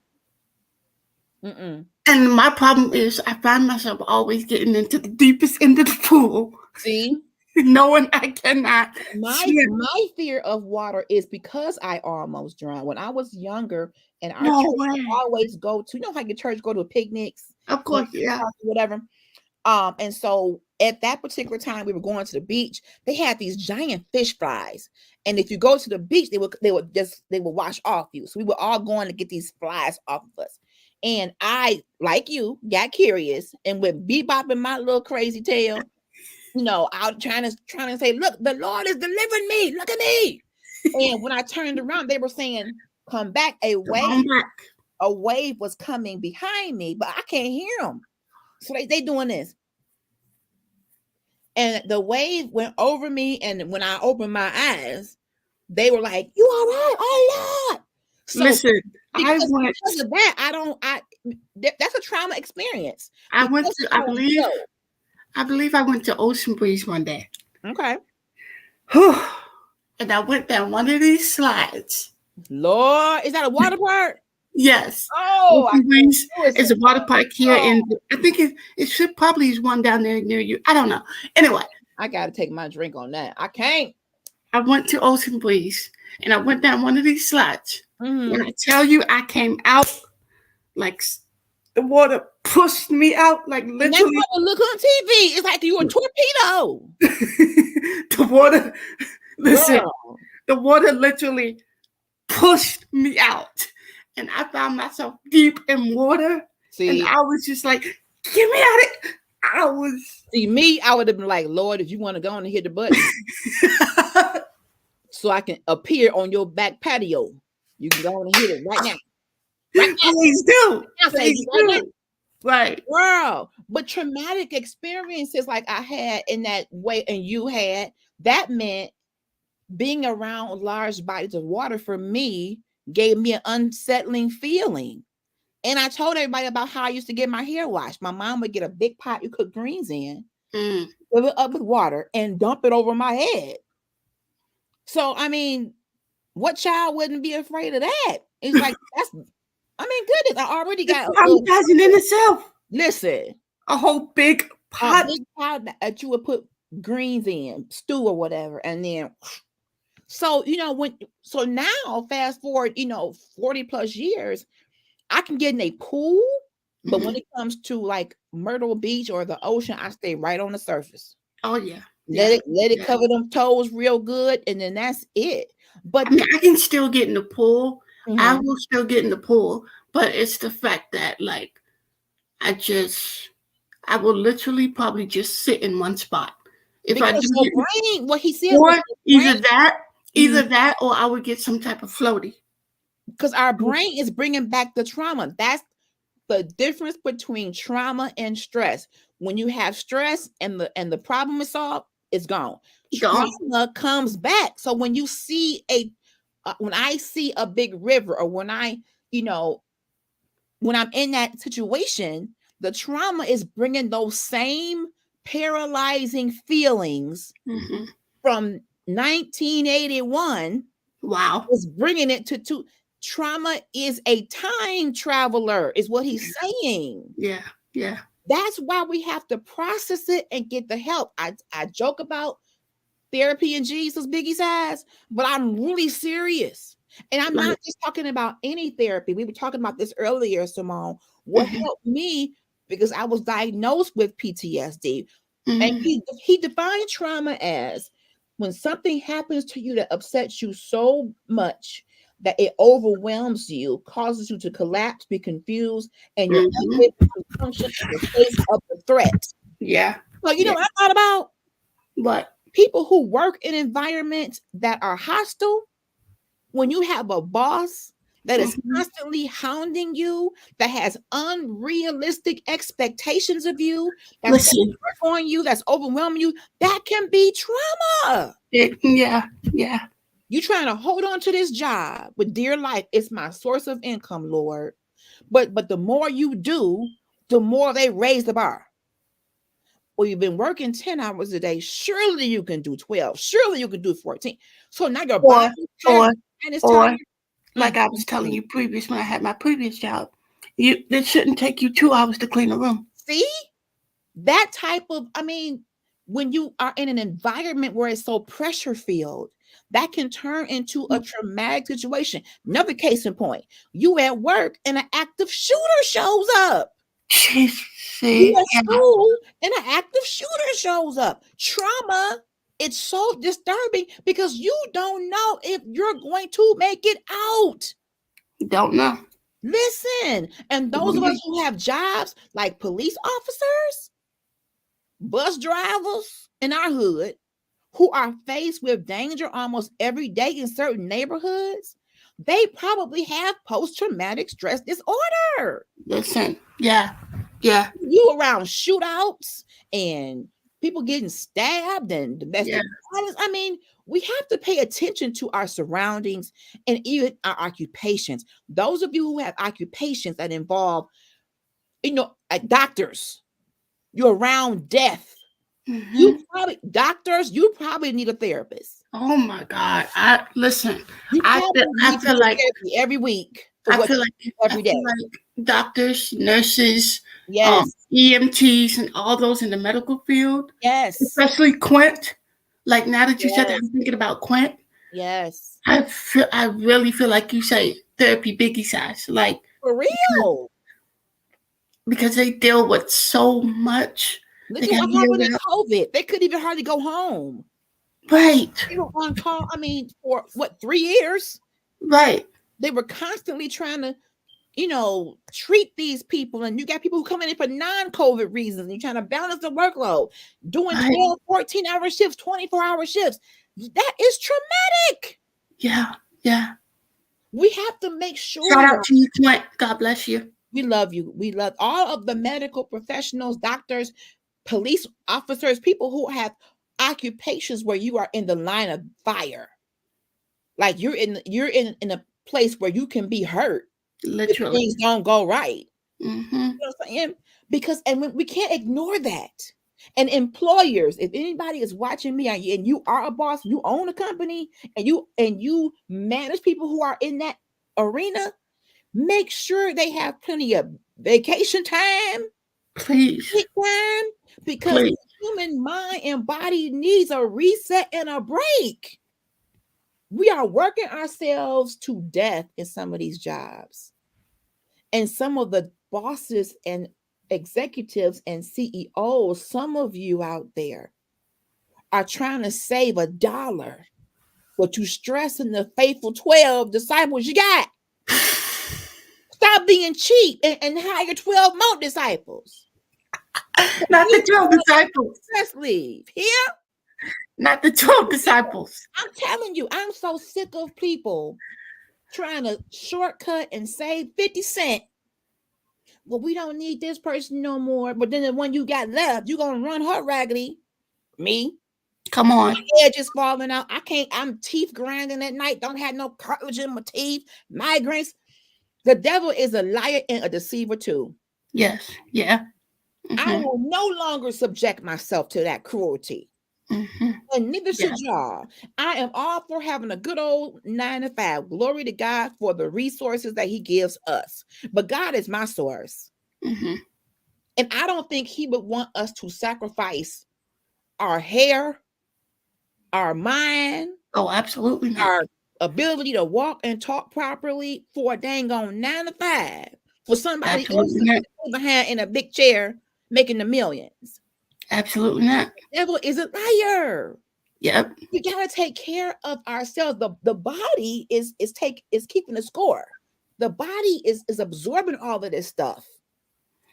Speaker 3: And my problem is I find myself always getting into the deepest end of the pool.
Speaker 4: See?
Speaker 3: Knowing I cannot.
Speaker 4: My fear of water is because I almost drowned. When I was younger, and our church would always go to, how your church go to picnics?
Speaker 3: Of course, yeah.
Speaker 4: Whatever. And so at that particular time, we were going to the beach. They had these giant fish flies, and if you go to the beach, they would wash off you. So we were all going to get these flies off of us. And I, like you, got curious and went bebopping my little crazy tail, out trying to say, look, the Lord is delivering me. Look at me. And when I turned around, they were saying, come back. A wave was coming behind me, but I can't hear them. So they doing this. And the wave went over me. And when I opened my eyes, they were like, you all right? Oh, Lord. So
Speaker 3: listen,
Speaker 4: because of that, that's a trauma experience.
Speaker 3: I believe I went to Ocean Breeze one day.
Speaker 4: Okay.
Speaker 3: And I went down one of these slides.
Speaker 4: Lord, is that a water park?
Speaker 3: Yes.
Speaker 4: Oh,
Speaker 3: Ocean Breeze is a water park here, and I think it should probably is one down there near you. I don't know. Anyway,
Speaker 4: I got to take my drink on that. I can't.
Speaker 3: I went to Ocean Breeze, and I went down one of these slides. When I tell you, I came out like the water pushed me out, like literally. And that's
Speaker 4: what I look on TV. It's like you were a torpedo.
Speaker 3: The water, listen, the water literally pushed me out, and I found myself deep in water. And I was just like, "Get me out of it!" I
Speaker 4: would have been like, "Lord, if you want to go on and hit the button, so I can appear on your back patio." You can go and hit it right now. Right now.
Speaker 3: Please do.
Speaker 4: Please do.
Speaker 3: Right.
Speaker 4: Girl. But traumatic experiences like I had in that way and you had, that meant being around large bodies of water for me gave me an unsettling feeling. And I told everybody about how I used to get my hair washed. My mom would get a big pot you cook greens in, fill it up with water, and dump it over my head. So, I mean, what child wouldn't be afraid of that? It's like, goodness, I already got
Speaker 3: traumatizing in itself.
Speaker 4: Listen,
Speaker 3: a whole big pot.
Speaker 4: A big pot that you would put greens in, stew or whatever, and then so now fast forward, 40 plus years, I can get in a pool, but when it comes to like Myrtle Beach or the ocean, I stay right on the surface.
Speaker 3: Oh yeah.
Speaker 4: Let it cover them toes real good, and then that's it. But
Speaker 3: I can still get in the pool. I will still get in the pool, but it's the fact that like I will literally probably just sit in one spot. If I do
Speaker 4: what he said,
Speaker 3: or either that, or I would get some type of floaty.
Speaker 4: Because our brain is bringing back the trauma. the difference between trauma and stress. When you have stress and the problem is solved, it's gone.
Speaker 3: Gone.
Speaker 4: Trauma comes back. So when you see when I see a big river, or when when I'm in that situation, the trauma is bringing those same paralyzing feelings from 1981.
Speaker 3: Wow.
Speaker 4: Is bringing it to trauma is a time traveler, is what he's saying.
Speaker 3: Yeah. Yeah.
Speaker 4: That's why we have to process it and get the help. I joke about therapy and Jesus, Biggie says, but I'm really serious. And I'm not just talking about any therapy. We were talking about this earlier, Simone. What helped me, because I was diagnosed with PTSD. And he defined trauma as when something happens to you that upsets you so much that it overwhelms you, causes you to collapse, be confused, and you're unable to function in the face of the threat.
Speaker 3: Yeah.
Speaker 4: So you know what I thought about?
Speaker 3: What?
Speaker 4: People who work in environments that are hostile. When you have a boss that is constantly hounding you, that has unrealistic expectations of you, that's on you, that's overwhelming you, that can be trauma.
Speaker 3: Yeah.
Speaker 4: You're trying to hold on to this job with dear life. It's my source of income, Lord. But the more you do, the more they raise the bar. Well, you've been working 10 hours a day. Surely you can do 12. Surely you can do 14. So now your body
Speaker 3: or like I was telling you previous, when I had my previous job, it shouldn't take you 2 hours to clean a room.
Speaker 4: See? That type of, when you are in an environment where it's so pressure filled, that can turn into a traumatic situation. Another case in point, you at work and an active shooter shows up. You at school and an active shooter shows up. Trauma, it's so disturbing because you don't know if you're going to make it out.
Speaker 3: Don't know.
Speaker 4: Listen, and those of us who have jobs like police officers, bus drivers in our hood, who are faced with danger almost every day in certain neighborhoods, they probably have post-traumatic stress disorder.
Speaker 3: Listen, yeah.
Speaker 4: You around shootouts and people getting stabbed and domestic violence. We have to pay attention to our surroundings and even our occupations. Those of you who have occupations that involve, like doctors, you're around death. You probably need a therapist.
Speaker 3: Oh my God. I feel like
Speaker 4: every week.
Speaker 3: I feel like doctors, nurses, EMTs, and all those in the medical field.
Speaker 4: Yes.
Speaker 3: Especially Quint. Like now that you said that, I'm thinking about Quint.
Speaker 4: Yes.
Speaker 3: I really feel like you say therapy biggie size. Like
Speaker 4: for real.
Speaker 3: Because they deal with so much.
Speaker 4: Look at what happened in COVID. They couldn't even hardly go home.
Speaker 3: Right.
Speaker 4: They were on call, for 3 years?
Speaker 3: Right.
Speaker 4: They were constantly trying to, treat these people. And you got people who come in for non-COVID reasons. And you're trying to balance the workload. Doing 12, 14-hour shifts, 24-hour shifts. That is traumatic.
Speaker 3: Yeah.
Speaker 4: We have to make sure.
Speaker 3: Shout out to you, Clint. God bless you.
Speaker 4: We love you. We love all of the medical professionals, doctors, police officers, people who have occupations where you are in the line of fire. Like you're in a place where you can be hurt.
Speaker 3: Literally.
Speaker 4: If things don't go right.
Speaker 3: Mm-hmm.
Speaker 4: You know what I'm saying? Because we can't ignore that. And employers, if anybody is watching me and you are a boss, you own a company and you manage people who are in that arena, make sure they have plenty of vacation time.
Speaker 3: Please.
Speaker 4: Because the human mind and body needs a reset and a break. We are working ourselves to death in some of these jobs. And some of the bosses and executives and CEOs, some of you out there are trying to save $1, but you stressing the faithful 12 disciples you got. Stop being cheap and hire 12 more disciples.
Speaker 3: Not the 12 disciples.
Speaker 4: Let's leave here.
Speaker 3: Not the 12 disciples.
Speaker 4: I'm telling you, I'm so sick of people trying to shortcut and save 50 cents well, we don't need this person no more. But then the one you got left, you're gonna run her raggedy. Me.
Speaker 3: Come on.
Speaker 4: My edge is falling out. I can't, I'm teeth grinding at night, don't have no cartilage in my teeth, migraines. The devil is a liar and a deceiver too.
Speaker 3: Yes. Yeah.
Speaker 4: I will no longer subject myself to that cruelty. And neither should y'all. I am all for having a good old 9 to 5. Glory to God for the resources that he gives us. But God is my source. And I don't think he would want us to sacrifice our hair, our mind.
Speaker 3: Oh, absolutely not.
Speaker 4: Our ability to walk and talk properly for a dang on 9 to 5 for somebody else behind in a big chair making the millions.
Speaker 3: Absolutely not.
Speaker 4: The devil is a liar.
Speaker 3: Yep.
Speaker 4: We gotta take care of ourselves. The body is keeping the score. The body is absorbing all of this stuff.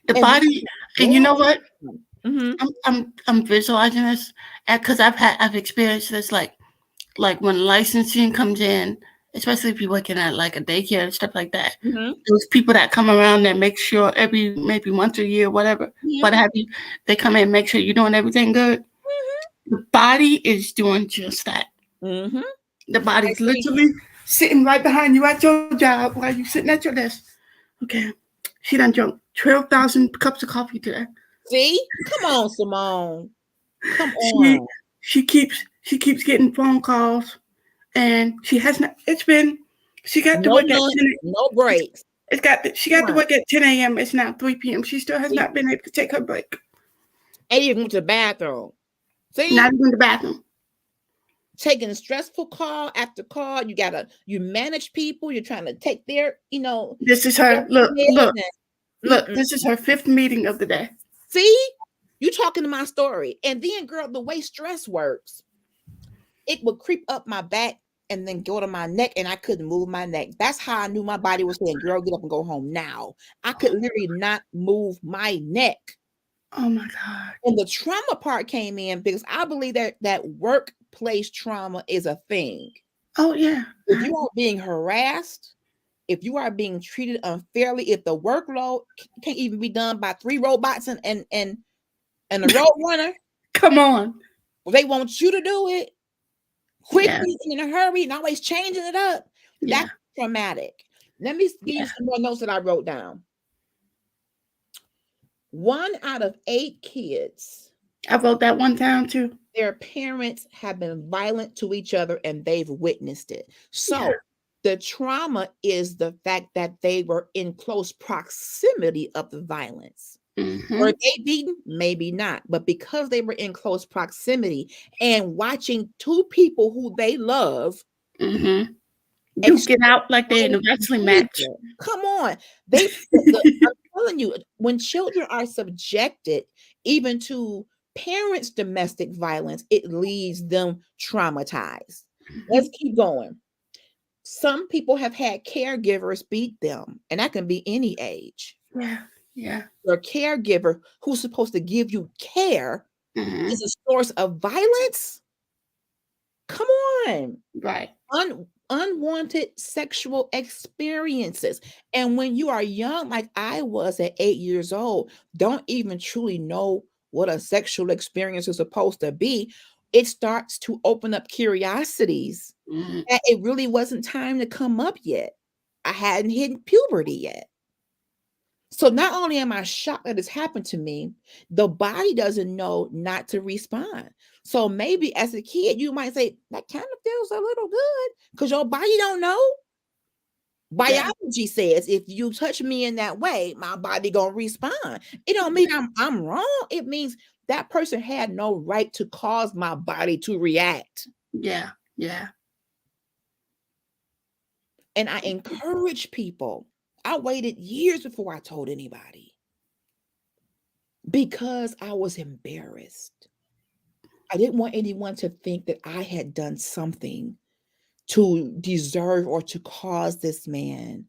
Speaker 3: The body, and you know what? I'm visualizing this because I've experienced this like when licensing comes in, especially if you're working at like a daycare and stuff like that. Those people that come around that make sure maybe once a year, whatever, what have you, they come in and make sure you're doing everything good. The body is doing just that. The body's literally sitting right behind you at your job while you're sitting at your desk. Okay, she done drunk 12,000 cups of coffee today.
Speaker 4: See, come on, Simone. Come on.
Speaker 3: She keeps getting phone calls, and she has not. She got to work at 10 a.m.
Speaker 4: No breaks.
Speaker 3: She got to work at 10 a.m. It's now 3 p.m. She still has not been able to take her break.
Speaker 4: And even went to the bathroom. See?
Speaker 3: Not even the bathroom.
Speaker 4: Taking a stressful call after call. You manage people. You're trying to take their,
Speaker 3: This is her. Look. This is her 5th meeting of the day.
Speaker 4: See? You talking to my story. And then, girl, the way stress works, it would creep up my back and then go to my neck, and I couldn't move my neck. That's how I knew my body was saying, girl, get up and go home now. I could literally not move my neck.
Speaker 3: Oh my God.
Speaker 4: And the trauma part came in because I believe that workplace trauma is a thing.
Speaker 3: Oh yeah.
Speaker 4: If you are being harassed, if you are being treated unfairly, if the workload can't even be done by 3 robots and a road runner.
Speaker 3: Come on.
Speaker 4: They want you to do it quickly and in a hurry and always changing it up. That's traumatic. Let me give you some more notes that I wrote down. 1 out of 8 kids.
Speaker 3: I wrote that one down too.
Speaker 4: Their parents have been violent to each other and they've witnessed it. So the trauma is the fact that they were in close proximity of the violence. Were they beaten? Maybe not. But because they were in close proximity and watching 2 people who they love
Speaker 3: get out like they're in a wrestling match.
Speaker 4: Come on. I'm telling you, when children are subjected even to parents' domestic violence, it leaves them traumatized. Let's keep going. Some people have had caregivers beat them, and that can be any age.
Speaker 3: Yeah.
Speaker 4: Your caregiver who's supposed to give you care is a source of violence. Come on.
Speaker 3: Right.
Speaker 4: Unwanted sexual experiences. And when you are young, like I was at 8 years old, don't even truly know what a sexual experience is supposed to be. It starts to open up curiosities that it really wasn't time to come up yet. I hadn't hit puberty yet. So not only am I shocked that it's happened to me, the body doesn't know not to respond. So maybe as a kid, you might say, that kind of feels a little good because your body don't know. Biology says if you touch me in that way, my body gonna respond. It don't mean I'm wrong. It means that person had no right to cause my body to react.
Speaker 3: Yeah.
Speaker 4: And I encourage people. I waited years before I told anybody because I was embarrassed. I didn't want anyone to think that I had done something to deserve or to cause this man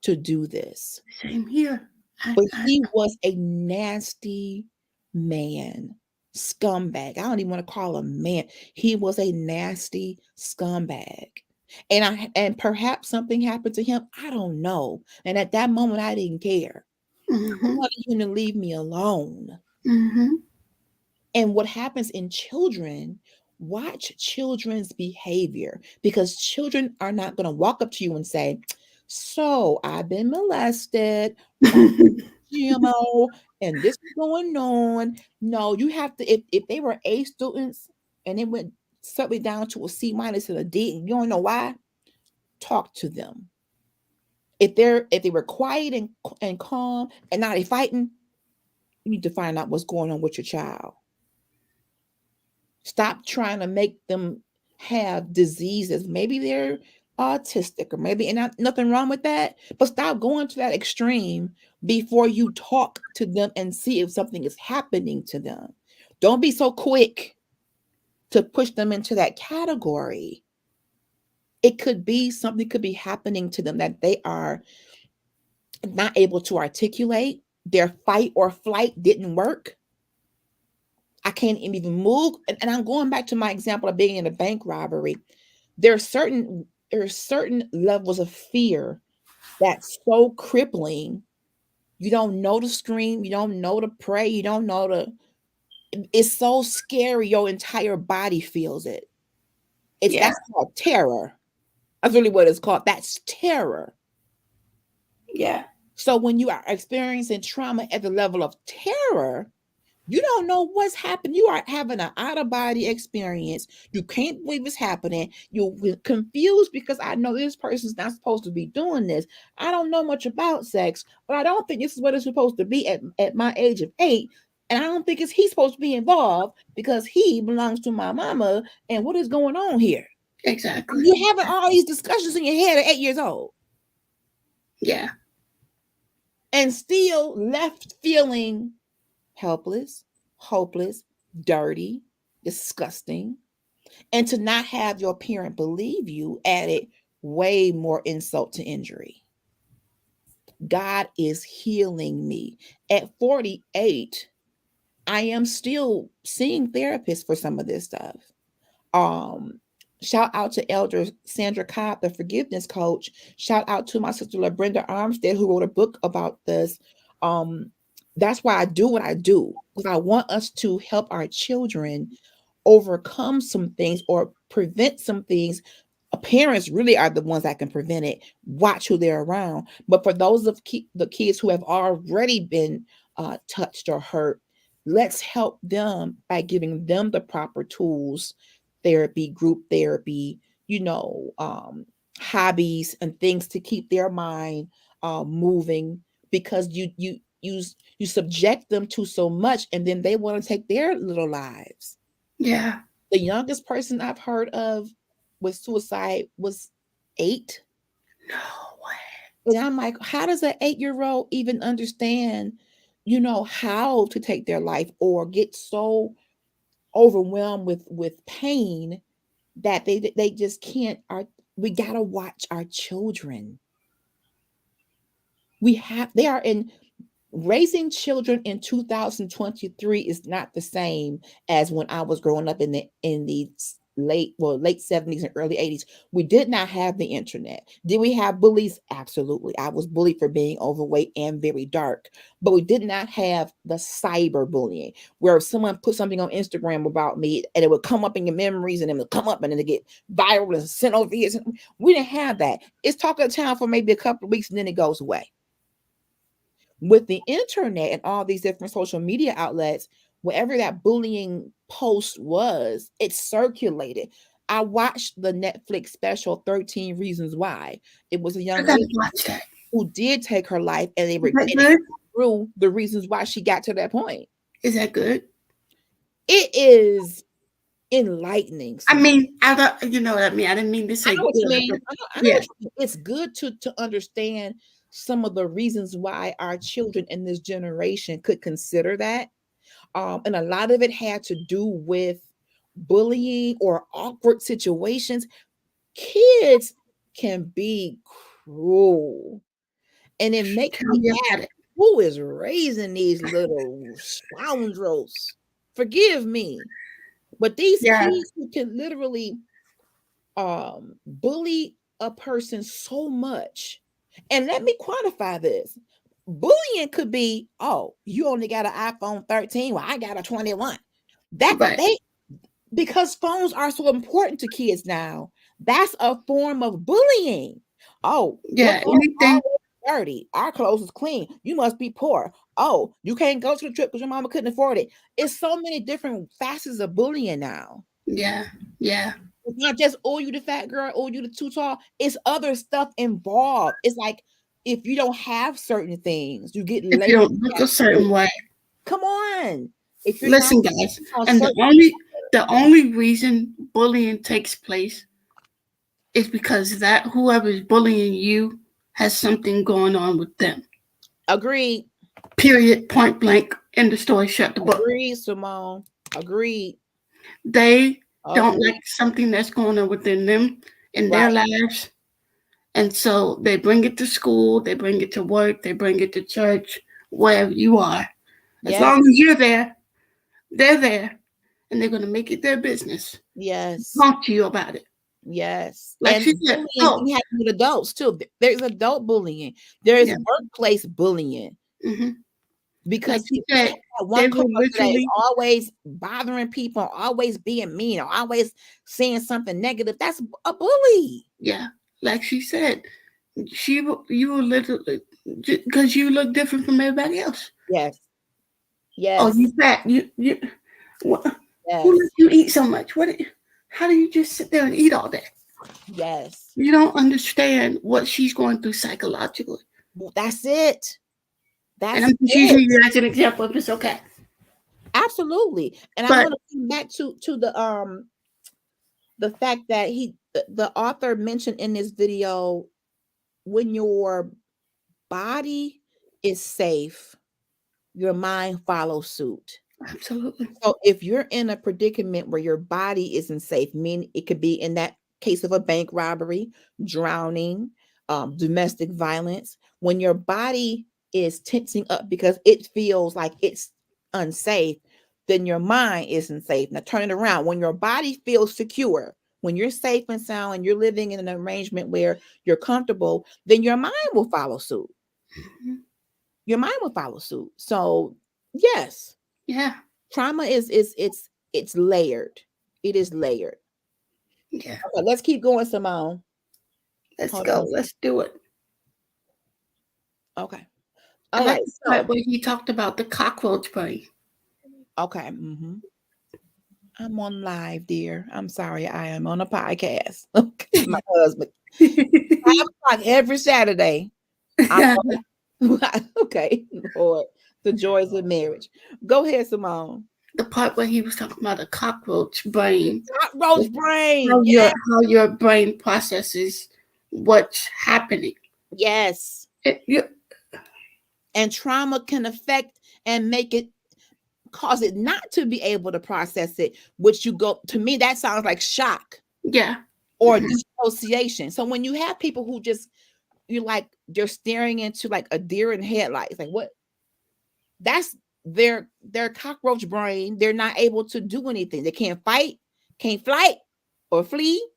Speaker 4: to do this.
Speaker 3: Same here.
Speaker 4: But he was a nasty man, scumbag. I don't even want to call him man. He was a nasty scumbag. And perhaps something happened to him. I don't know. And at that moment, I didn't care.
Speaker 3: Mm-hmm.
Speaker 4: I want you to leave me alone.
Speaker 3: Mm-hmm.
Speaker 4: And what happens in children, watch children's behavior, because children are not going to walk up to you and say, so I've been molested by GMO and this is going on. No, you have to, if they were A students and it went suddenly down to a C minus and a D, and you don't know why, talk to them. If they were quiet and calm and now they fighting, you need to find out what's going on with your child. Stop trying to make them have diseases. Maybe they're autistic or maybe, and nothing wrong with that, but stop going to that extreme before you talk to them and see if something is happening to them. Don't be so quick to push them into that category. It could be something could be happening to them that they are not able to articulate. Their fight or flight didn't work. I can't even move. And I'm going back to my example of being in a bank robbery. There are certain levels of fear that's so crippling. You don't know to scream, you don't know to pray, you don't know to. It's so scary. Your entire body feels it. That's called terror. That's really what it's called. That's terror.
Speaker 3: Yeah.
Speaker 4: So when you are experiencing trauma at the level of terror, you don't know what's happened. You are having an out-of-body experience. You can't believe it's happening. You're confused because I know this person's not supposed to be doing this. I don't know much about sex, but I don't think this is what it's supposed to be at my age of 8. And I don't think he's supposed to be involved because he belongs to my mama. And what is going on here?
Speaker 3: Exactly.
Speaker 4: You're having all these discussions in your head at 8 years old.
Speaker 3: Yeah.
Speaker 4: And still left feeling helpless, hopeless, dirty, disgusting, and to not have your parent believe you added way more insult to injury. God is healing me. At 48, I am still seeing therapists for some of this stuff. Shout out to Elder Sandra Cobb, the forgiveness coach. Shout out to my sister LaBrenda Armstead, who wrote a book about this. That's why I do what I do, because I want us to help our children overcome some things or prevent some things. Parents really are the ones that can prevent it. Watch who they're around. But for those of the kids who have already been touched or hurt, let's help them by giving them the proper tools, therapy, group therapy, hobbies and things to keep their mind moving, because you subject them to so much and then they want to take their little lives.
Speaker 3: Yeah.
Speaker 4: The youngest person I've heard of with suicide was 8.
Speaker 3: No way.
Speaker 4: And I'm like, how does an 8-year-old even understand, how to take their life, or get so overwhelmed with pain that they just can't. We gotta watch our children. They are in. Raising children in 2023 is not the same as when I was growing up in the late 70s and early 80s. We did not have the internet. Did we have bullies? Absolutely. I was bullied for being overweight and very dark, but we did not have the cyber bullying where if someone put something on Instagram about me and it would come up in your memories and it would come up and then it get viral and sent over here. We didn't have that. It's talk of the town for maybe a couple of weeks and then it goes away. With the internet and all these different social media outlets, wherever that bullying post was, it circulated. I watched the Netflix special 13 Reasons Why. It was a young lady who did take her life, and they were through the reasons why she got to that point.
Speaker 3: Is that good?
Speaker 4: It is enlightening.
Speaker 3: I mean, you know what I mean? I didn't mean to say.
Speaker 4: I know what you mean. I know what you mean. It's good to understand some of the reasons why our children in this generation could consider that. And a lot of it had to do with bullying or awkward situations. Kids can be cruel. And it makes me ask, who is raising these little scoundrels? Forgive me. But these kids who can literally bully a person so much. And let me quantify this. bullying could be, oh, you only got an iPhone 13. Well, I got a 21. That
Speaker 3: Right.
Speaker 4: because phones are so important to kids now. That's a form of bullying. Oh,
Speaker 3: Yeah,
Speaker 4: your
Speaker 3: anything.
Speaker 4: dirty. Our clothes is clean. You must be poor. Oh, you can't go to the trip because your mama couldn't afford it. It's so many different facets of bullying now.
Speaker 3: Yeah.
Speaker 4: It's not just, oh, you the fat girl, oh, you the too tall. It's other stuff involved. It's like if you don't have certain things, you get
Speaker 3: If you don't look a certain way.
Speaker 4: Come on. If you're
Speaker 3: Listen,
Speaker 4: not
Speaker 3: guys, and the only reason bullying takes place is because that whoever is bullying you has something going on with them.
Speaker 4: Agreed.
Speaker 3: Period. Point blank. End the story. Shut the book.
Speaker 4: Agreed, Simone. Agreed.
Speaker 3: They don't like something that's going on within them in their lives. And so they bring it to school, they bring it to work, they bring it to church, wherever you are. As long as you're there, they're there. And they're going to make it their business.
Speaker 4: Yes.
Speaker 3: Talk to you about it.
Speaker 4: Yes.
Speaker 3: Like
Speaker 4: and
Speaker 3: she said,
Speaker 4: bullying happens with adults too. There's adult bullying. There's workplace bullying.
Speaker 3: Mm-hmm.
Speaker 4: Because
Speaker 3: like
Speaker 4: one that is always bothering people, always being mean, or always saying something negative. That's a bully.
Speaker 3: Yeah. Like she said, you were literally, because you look different from everybody else.
Speaker 4: Yes.
Speaker 3: Oh, you fat. What? Who let you eat so much? How do you just sit there and eat all day?
Speaker 4: Yes.
Speaker 3: You don't understand what she's going through psychologically.
Speaker 4: That's it.
Speaker 3: And I'm just using you as an example if it's okay.
Speaker 4: Absolutely. And I want to come back to the fact that the author mentioned in this video, when your body is safe, your mind follows suit.
Speaker 3: Absolutely.
Speaker 4: So if you're in a predicament where your body isn't safe, meaning it could be in that case of a bank robbery, drowning, domestic violence, when your body is tensing up because it feels like it's unsafe, then your mind isn't safe. Now turn it around. When your body feels secure, when you're safe and sound and you're living in an arrangement where you're comfortable, then your mind will follow suit. Mm-hmm. Your mind will follow suit. So yes.
Speaker 3: Yeah.
Speaker 4: Trauma it's layered. It is layered.
Speaker 3: Yeah.
Speaker 4: Okay, let's keep going, Simone.
Speaker 3: Let's go. Let's do it.
Speaker 4: Okay.
Speaker 3: All right. So when he talked about the cockroach brain.
Speaker 4: Okay. Mm-hmm. I'm on live, dear. I'm sorry. I am on a podcast. Okay, my husband. 5 o'clock every Saturday. Okay, Lord. The joys of marriage. Go ahead, Simone.
Speaker 3: The part where he was talking about a cockroach brain.
Speaker 4: Cockroach brain.
Speaker 3: How your brain processes what's happening.
Speaker 4: Yes. And trauma can affect and make it cause it not to be able to process it, which to me, that sounds like shock.
Speaker 3: Yeah.
Speaker 4: Or dissociation. So when you have people who they're staring into like a deer in headlights, like what? That's their cockroach brain. They're not able to do anything. They can't fight, can't flight or flee.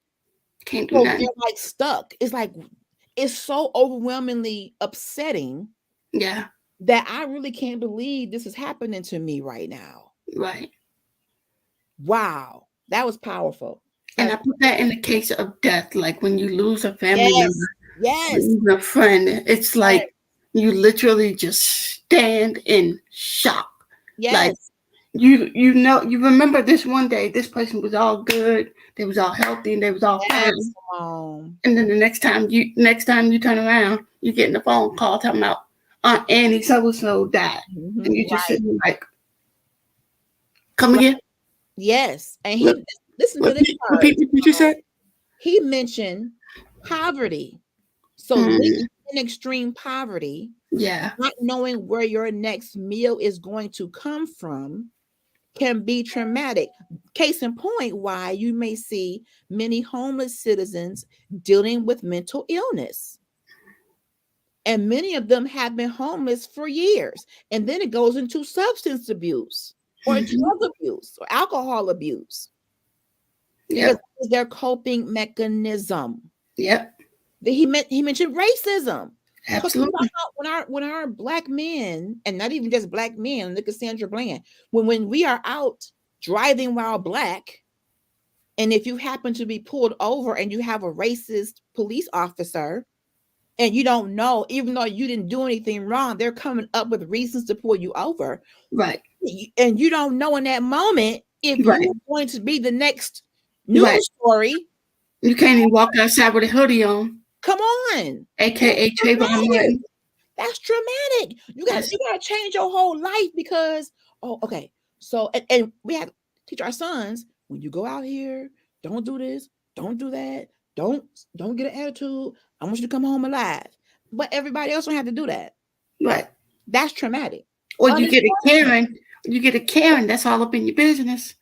Speaker 3: Can't do that.
Speaker 4: They're like stuck. It's so overwhelmingly upsetting.
Speaker 3: Yeah.
Speaker 4: That I really can't believe this is happening to me right now.
Speaker 3: Right.
Speaker 4: Wow. That was powerful.
Speaker 3: And I put that in the case of death, like when you lose a family member.
Speaker 4: Yes.
Speaker 3: A friend. It's like you literally just stand in shock.
Speaker 4: Yes.
Speaker 3: Like you remember this one day, this person was all good, they was all healthy, and they was all fine. And then the next time you turn around, you get a phone call talking about Aunt Annie so died. Mm-hmm. And you just sitting like, come again?
Speaker 4: Yes. And listen to this part.
Speaker 3: Repeat what you said.
Speaker 4: He mentioned poverty. So living in extreme poverty, not knowing where your next meal is going to come from can be traumatic. Case in point, why you may see many homeless citizens dealing with mental illness. And many of them have been homeless for years. And then it goes into substance abuse or drug abuse or alcohol abuse. Because it's their coping mechanism.
Speaker 3: Yep.
Speaker 4: He mentioned racism.
Speaker 3: Absolutely.
Speaker 4: When our black men, and not even just black men, look at Sandra Bland, when we are out driving while black, and if you happen to be pulled over and you have a racist police officer, and you don't know, even though you didn't do anything wrong, they're coming up with reasons to pull you over.
Speaker 3: Right.
Speaker 4: And you don't know in that moment if
Speaker 3: Right.
Speaker 4: you're going to be the next news
Speaker 3: Right.
Speaker 4: story.
Speaker 3: You can't even walk outside with a hoodie on.
Speaker 4: Come on.
Speaker 3: AKA Trayvon Martin.
Speaker 4: That's dramatic. You gotta change your whole life because okay. So and we have to teach our sons, when you go out here, don't do this, don't do that, don't get an attitude. I want you to come home alive. But everybody else don't have to do that.
Speaker 3: Right.
Speaker 4: That's traumatic.
Speaker 3: Or you get a Karen, that's all up in your business.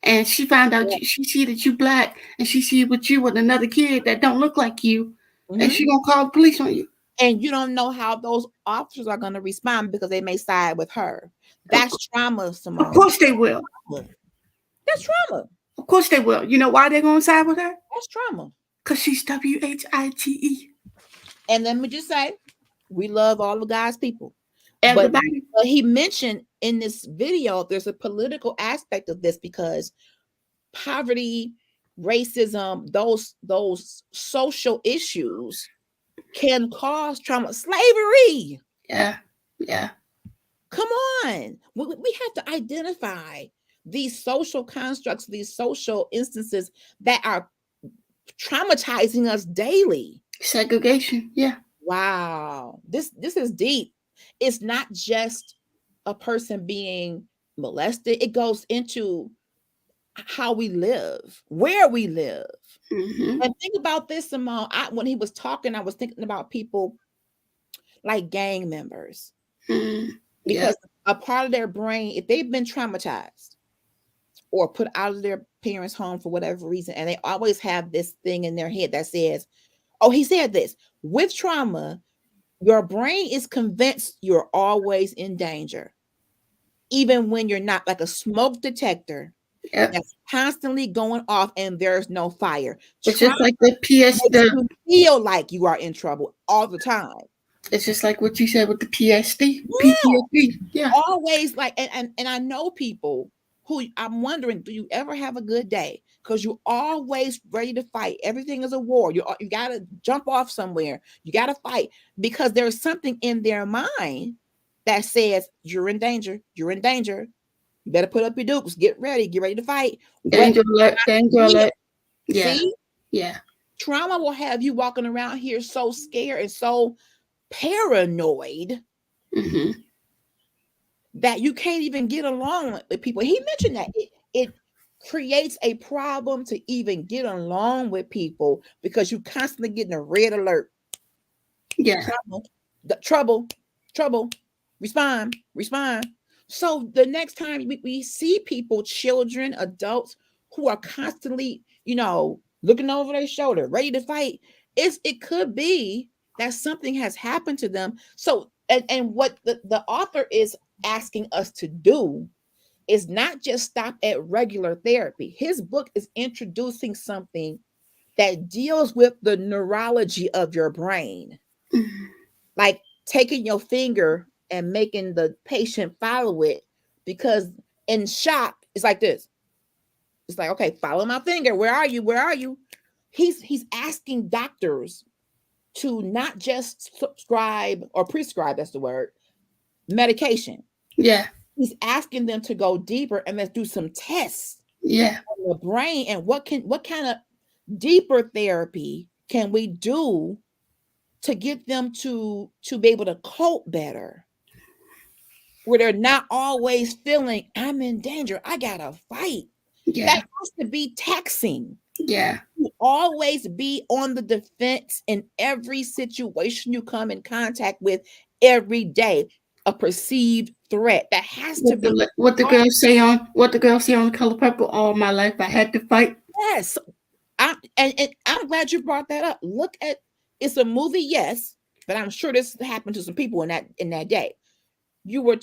Speaker 3: And she found out she see that you black, and she see with you with another kid that don't look like you, and she gonna call the police on you.
Speaker 4: And you don't know how those officers are gonna respond because they may side with her. That's trauma, Simone.
Speaker 3: Of course they will.
Speaker 4: That's trauma.
Speaker 3: Of course they will. You know why they're gonna side with her?
Speaker 4: That's trauma.
Speaker 3: Because she's WHITE.
Speaker 4: And let me just say, we love all of God's people.
Speaker 3: Everybody.
Speaker 4: But he mentioned in this video, there's a political aspect of this because poverty, racism, those social issues can cause trauma. Slavery.
Speaker 3: Yeah.
Speaker 4: Come on. We have to identify these social constructs, these social instances that are traumatizing us daily.
Speaker 3: Segregation. Yeah.
Speaker 4: Wow. This is deep. It's not just a person being molested. It goes into how we live, where we live. And think about this, Simone. When he was talking, I was thinking about people like gang members. Because a part of their brain, if they've been traumatized or put out of their parents' home for whatever reason, and they always have this thing in their head that says, oh, he said this, with trauma, your brain is convinced you're always in danger, even when you're not, like a smoke detector that's constantly going off and there's no fire.
Speaker 3: It's just like the
Speaker 4: You feel like you are in trouble all the time.
Speaker 3: It's just like what you said with the PTSD. Yeah.
Speaker 4: Always like, and I know people who I'm wondering, do you ever have a good day? Because you're always ready to fight. Everything is a war. You got to jump off somewhere. You got to fight because there's something in their mind that says you're in danger. You're in danger. You better put up your dukes. Get ready to fight.
Speaker 3: Danger alert. Danger alert. Yeah.
Speaker 4: See?
Speaker 3: Yeah.
Speaker 4: Trauma will have you walking around here so scared and so paranoid that you can't even get along with people. He mentioned that it creates a problem to even get along with people because you constantly getting a red alert.
Speaker 3: Yeah.
Speaker 4: Trouble. Respond. So the next time we see people, children, adults who are constantly, looking over their shoulder, ready to fight, it could be that something has happened to them. So, and what the author is asking us to do is not just stop at regular therapy. His book is introducing something that deals with the neurology of your brain, like taking your finger and making the patient follow it, because in shock, it's like this. It's like, okay, follow my finger. Where are you? He's asking doctors to not just prescribe, that's the word, medication.
Speaker 3: Yeah.
Speaker 4: He's asking them to go deeper and let's do some tests.
Speaker 3: Yeah.
Speaker 4: On the brain, and what kind of deeper therapy can we do to get them to be able to cope better, where they're not always feeling I'm in danger, I gotta fight.
Speaker 3: Yeah.
Speaker 4: That has to be taxing.
Speaker 3: Yeah.
Speaker 4: You always be on the defense in every situation you come in contact with every day. A perceived threat that has to be
Speaker 3: what the girls say on The Color Purple. All my life I had to fight.
Speaker 4: Yes, and I'm glad you brought that up. Look at, it's a movie, yes, but I'm sure this happened to some people in that day. You were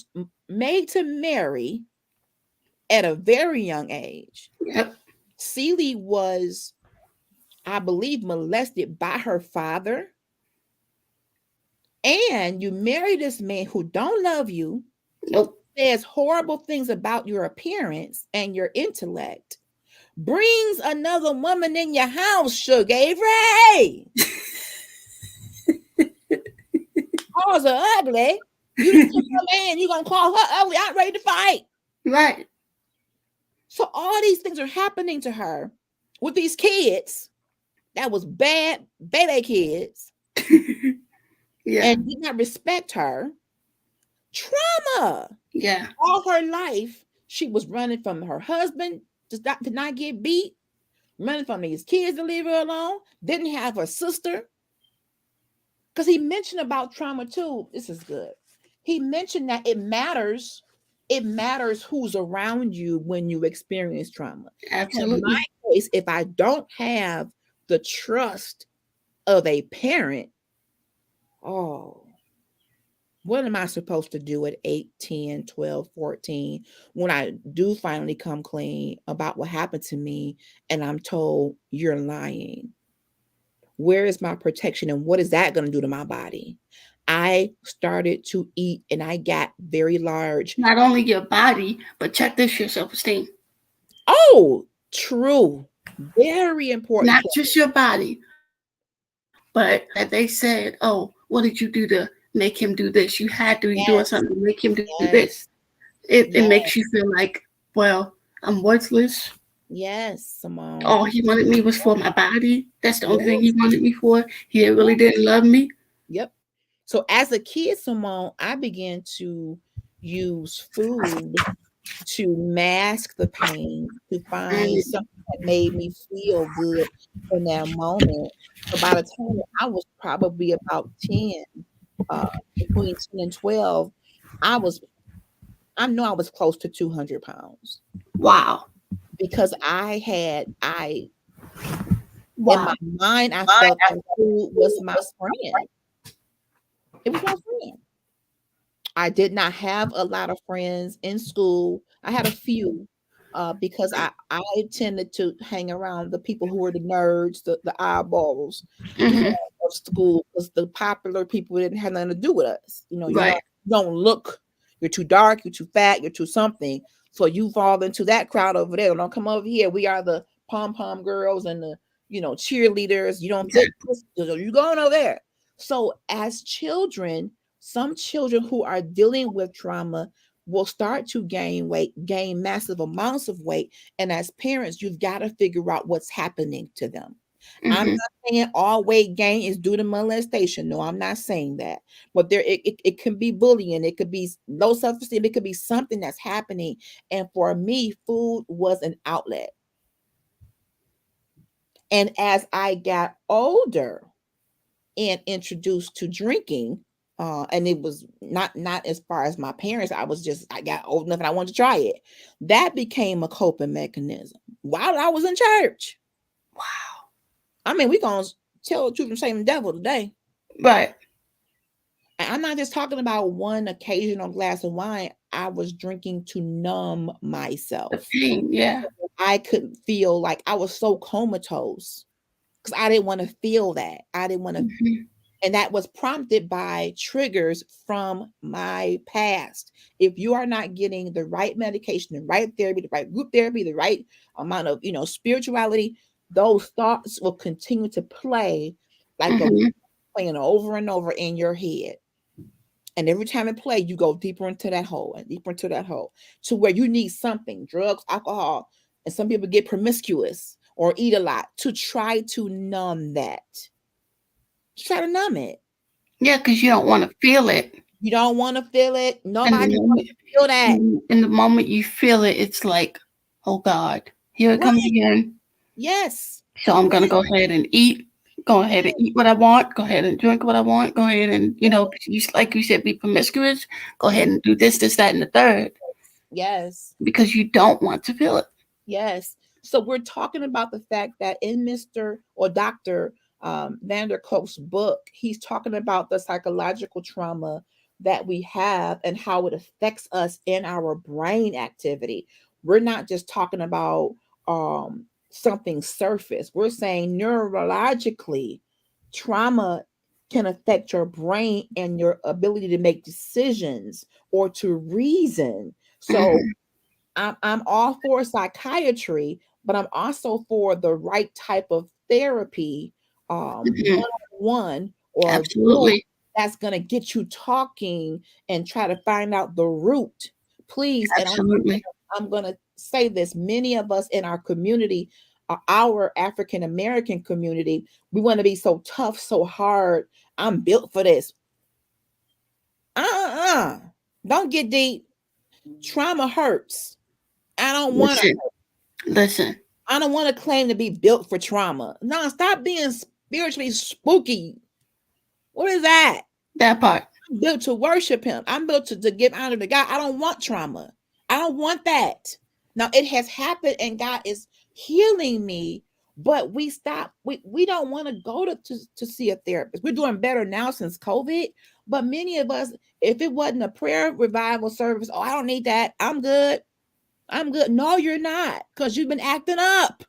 Speaker 4: made to marry at a very young age.
Speaker 3: Yep.
Speaker 4: Celie was, I believe, molested by her father. and you marry this man who don't love you,
Speaker 3: Nope.
Speaker 4: says horrible things about your appearance and your intellect, brings another woman in your house, Sugar Avery. Calls her ugly. You didn't took her man, you gonna call her ugly, out ready to fight.
Speaker 3: Right.
Speaker 4: So all these things are happening to her with these kids that was bad baby kids.
Speaker 3: Yeah.
Speaker 4: And did not respect her. Trauma.
Speaker 3: Yeah.
Speaker 4: All her life, she was running from her husband to not get beat, running from these kids to leave her alone, didn't have a sister. Because he mentioned about trauma too. This is good. He mentioned that it matters who's around you when you experience trauma.
Speaker 3: Absolutely.
Speaker 4: In my case, if I don't have the trust of a parent, what am I supposed to do at 8, 10, 12, 14 when I do finally come clean about what happened to me and I'm told you're lying? Where is my protection and what is that going to do to my body? I started to eat and I got very large.
Speaker 3: Not only your body, but check this, your self-esteem.
Speaker 4: Oh, true. Very important.
Speaker 3: Not just your body, but that they said, oh, what did you do to make him do this? You had to be doing something to make him do this. It makes you feel like, well, I'm worthless.
Speaker 4: Yes, Simone.
Speaker 3: All he wanted me was for my body. That's the only thing he wanted me for. He really didn't love me.
Speaker 4: Yep. So as a kid, Simone, I began to use food to mask the pain, to find something that made me feel good in that moment. So by the time I was probably about 10, between 10 and 12, I know I was close to 200 pounds.
Speaker 3: Wow.
Speaker 4: Because in my mind, I felt that food was my friend. It was my friend. I did not have a lot of friends in school. I had a few because I tended to hang around the people who were the nerds, the eyeballs of school, because the popular people didn't have nothing to do with us. You know, you don't look, you're too dark, you're too fat, you're too something. So you fall into that crowd over there. Don't come over here. We are the pom-pom girls and the, cheerleaders. You don't take you going over there. So as children, some children who are dealing with trauma will start to gain weight, gain massive amounts of weight. And as parents, you've got to figure out what's happening to them. I'm not saying all weight gain is due to molestation. No, I'm not saying that. But it can be bullying. It could be low self-esteem. It could be something that's happening. And for me, food was an outlet. And as I got older and introduced to drinking, and it was not as far as my parents, I got old enough and I wanted to try it. That became a coping mechanism while I was in church. Wow. I mean, we're going to tell the truth and shame the devil today.
Speaker 3: Right.
Speaker 4: And I'm not just talking about one occasional glass of wine. I was drinking to numb myself.
Speaker 3: The pain, yeah.
Speaker 4: I could feel like I was so comatose because I didn't want to feel that. I didn't want to. And that was prompted by triggers from my past. If you are not getting the right medication, the right therapy, the right group therapy, the right amount of, spirituality, those thoughts will continue to play like playing over and over in your head. And every time it plays, you go deeper into that hole and deeper into that hole to where you need something, drugs, alcohol. And some people get promiscuous or eat a lot to try to numb that. Try to numb it.
Speaker 3: Yeah, because you don't want to feel it.
Speaker 4: You don't want to feel it. Nobody wants to feel that.
Speaker 3: In the moment you feel it, it's like, oh God, here it comes again.
Speaker 4: Yes.
Speaker 3: So I'm going to go ahead and eat. Go ahead and eat what I want. Go ahead and drink what I want. Go ahead and, like you said, be promiscuous. Go ahead and do this, that, and the third.
Speaker 4: Yes.
Speaker 3: Because you don't want to feel it.
Speaker 4: Yes. So we're talking about the fact that in Dr. Vander Kolk's book, he's talking about the psychological trauma that we have and how it affects us in our brain activity. We're not just talking about something surface. We're saying neurologically, trauma can affect your brain and your ability to make decisions or to reason. So I'm all for psychiatry, but I'm also for the right type of therapy, one-on-one or a group
Speaker 3: Absolutely.
Speaker 4: that's going to get you talking and try to find out the root. Please, and
Speaker 3: Absolutely.
Speaker 4: I'm going to say this, many of us in our community, our African American community, we want to be so tough, so hard. I'm built for this. Don't get deep. Trauma hurts. I don't want to.
Speaker 3: Listen.
Speaker 4: I don't want to claim to be built for trauma. No, stop being spiritually spooky. What is that?
Speaker 3: That part.
Speaker 4: I'm built to worship him. I'm built to give honor to God. I don't want trauma. I don't want that. Now it has happened and God is healing me, but we don't want to go to see a therapist. We're doing better now since COVID, but many of us, if it wasn't a prayer revival service, oh, I don't need that. I'm good. No, you're not, because you've been acting up.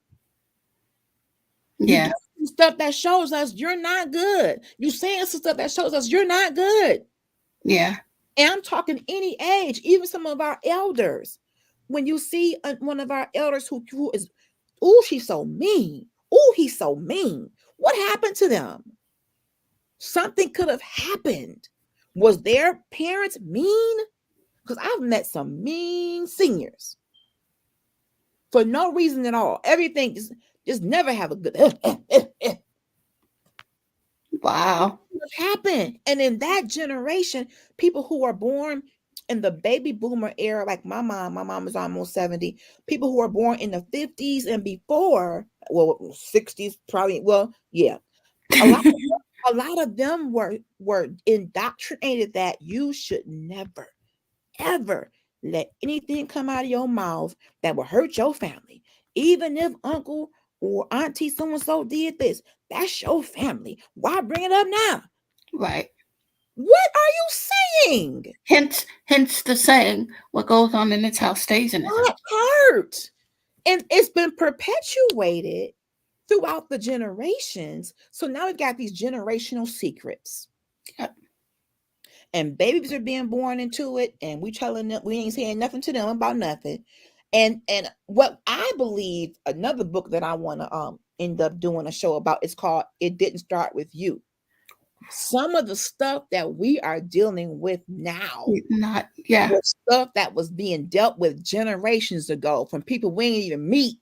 Speaker 3: Yeah.
Speaker 4: You stuff that shows us you're not good. You saying some stuff that shows us you're not good.
Speaker 3: Yeah.
Speaker 4: And I'm talking any age, even some of our elders. When you see one of our elders who is, oh, she's so mean. Oh, he's so mean. What happened to them? Something could have happened. Was their parents mean? Because I've met some mean seniors for no reason at all. Everything just never have a good.
Speaker 3: Wow.
Speaker 4: What happened? And in that generation, people who are born in the baby boomer era, like my mom is almost 70. People who are born in the 50s and before, well, 60s probably. Well, yeah, a lot of them were indoctrinated that you should never, ever let anything come out of your mouth that will hurt your family. Even if uncle or auntie so-and-so did this, that's your family. Why bring it up now?
Speaker 3: Right.
Speaker 4: What are you saying?
Speaker 3: Hence the saying, what goes on in its house stays in its house.
Speaker 4: What hurt? And it's been perpetuated throughout the generations. So now we've got these generational secrets.
Speaker 3: Yep.
Speaker 4: And babies are being born into it, and we telling them, we ain't saying nothing to them about nothing. And what I believe, another book that I want to end up doing a show about is called It Didn't Start With You. Some of the stuff that we are dealing with now, stuff that was being dealt with generations ago from people we didn't even meet.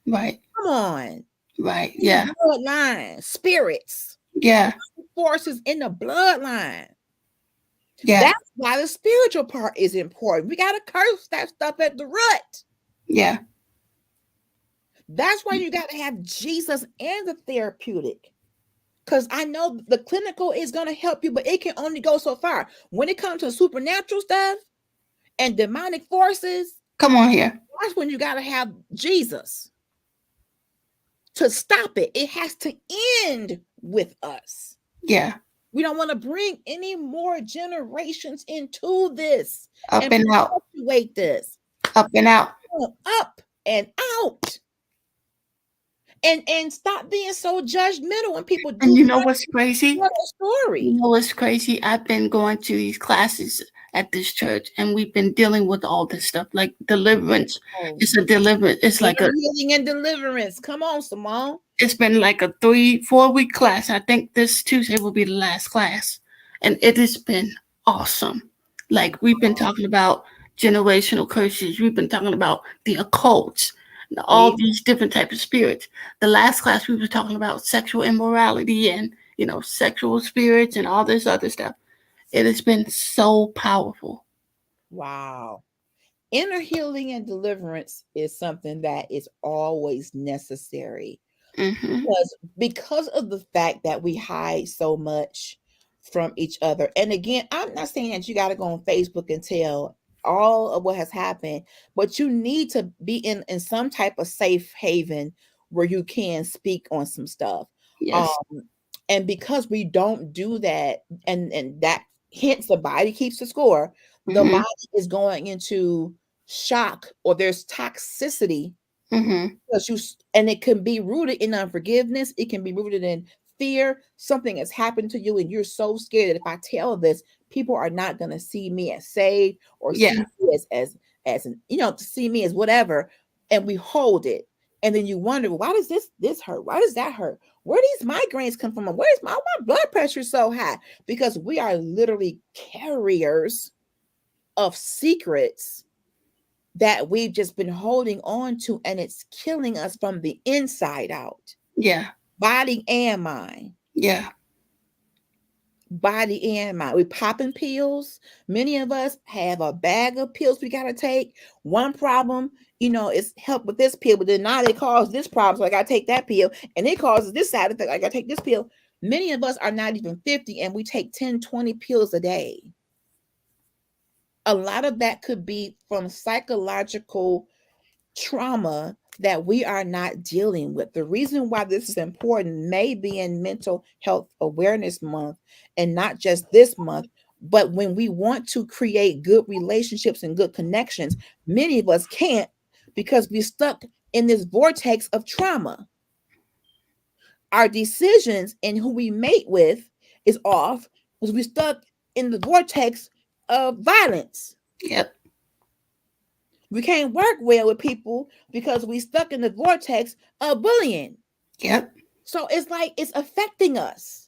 Speaker 3: Right.
Speaker 4: Come on.
Speaker 3: Right. Yeah.
Speaker 4: Bloodline, spirits.
Speaker 3: Yeah.
Speaker 4: Forces in the bloodline.
Speaker 3: Yeah.
Speaker 4: That's why the spiritual part is important. We got to curse that stuff at the root.
Speaker 3: Yeah.
Speaker 4: That's why you got to have Jesus and the therapeutic. Because I know the clinical is going to help you, but it can only go so far. When it comes to supernatural stuff and demonic forces,
Speaker 3: come on here.
Speaker 4: That's when you got to have Jesus to stop it. It has to end with us.
Speaker 3: Yeah.
Speaker 4: We don't want to bring any more generations into this.
Speaker 3: Up and out.
Speaker 4: Perpetuate this.
Speaker 3: Up and out.
Speaker 4: Up and out. And stop being so judgmental when people do.
Speaker 3: And you know what's crazy?
Speaker 4: What a story.
Speaker 3: You know what's crazy? I've been going to these classes at this church, and we've been dealing with all this stuff, like deliverance. It's a deliverance. It's like a
Speaker 4: healing and deliverance. Come on, Simone.
Speaker 3: It's been like a 3-4 week class. I think this Tuesday will be the last class, and it has been awesome. Like, we've been talking about generational curses. We've been talking about the occult, all these different types of spirits. The last class we were talking about sexual immorality and, sexual spirits and all this other stuff. It has been so powerful.
Speaker 4: Wow. Inner healing and deliverance is something that is always necessary.
Speaker 3: Mm-hmm.
Speaker 4: Because of the fact that we hide so much from each other. And again, I'm not saying that you got to go on Facebook and tell all of what has happened, but you need to be in some type of safe haven where you can speak on some stuff.
Speaker 3: Yes.
Speaker 4: And because we don't do that, and that hence the body keeps the score, the body is going into shock, or there's toxicity.
Speaker 3: Mm-hmm.
Speaker 4: And it can be rooted in unforgiveness. It can be rooted in fear, something has happened to you, and you're so scared that if I tell this, people are not going to see me as saved or see me as an, to see me as whatever. And we hold it. And then you wonder, why does this hurt? Why does that hurt? Where these migraines come from? Where's my blood pressure so high? Because we are literally carriers of secrets that we've just been holding on to, and it's killing us from the inside out.
Speaker 3: Yeah.
Speaker 4: Body and mind.
Speaker 3: Yeah.
Speaker 4: Body and mind. We popping pills. Many of us have a bag of pills we got to take. One problem, is help with this pill, but then now they cause this problem, so I got to take that pill, and it causes this side effect, I got to take this pill. Many of us are not even 50, and we take 10, 20 pills a day. A lot of that could be from psychological trauma that we are not dealing with. The reason why this is important may be in Mental Health Awareness Month, and not just this month, but when we want to create good relationships and good connections, many of us can't because we're stuck in this vortex of trauma. Our decisions and who we mate with is off because we're stuck in the vortex of violence.
Speaker 3: Yep.
Speaker 4: We can't work well with people because we stuck in the vortex of bullying.
Speaker 3: Yep.
Speaker 4: So it's like it's affecting us.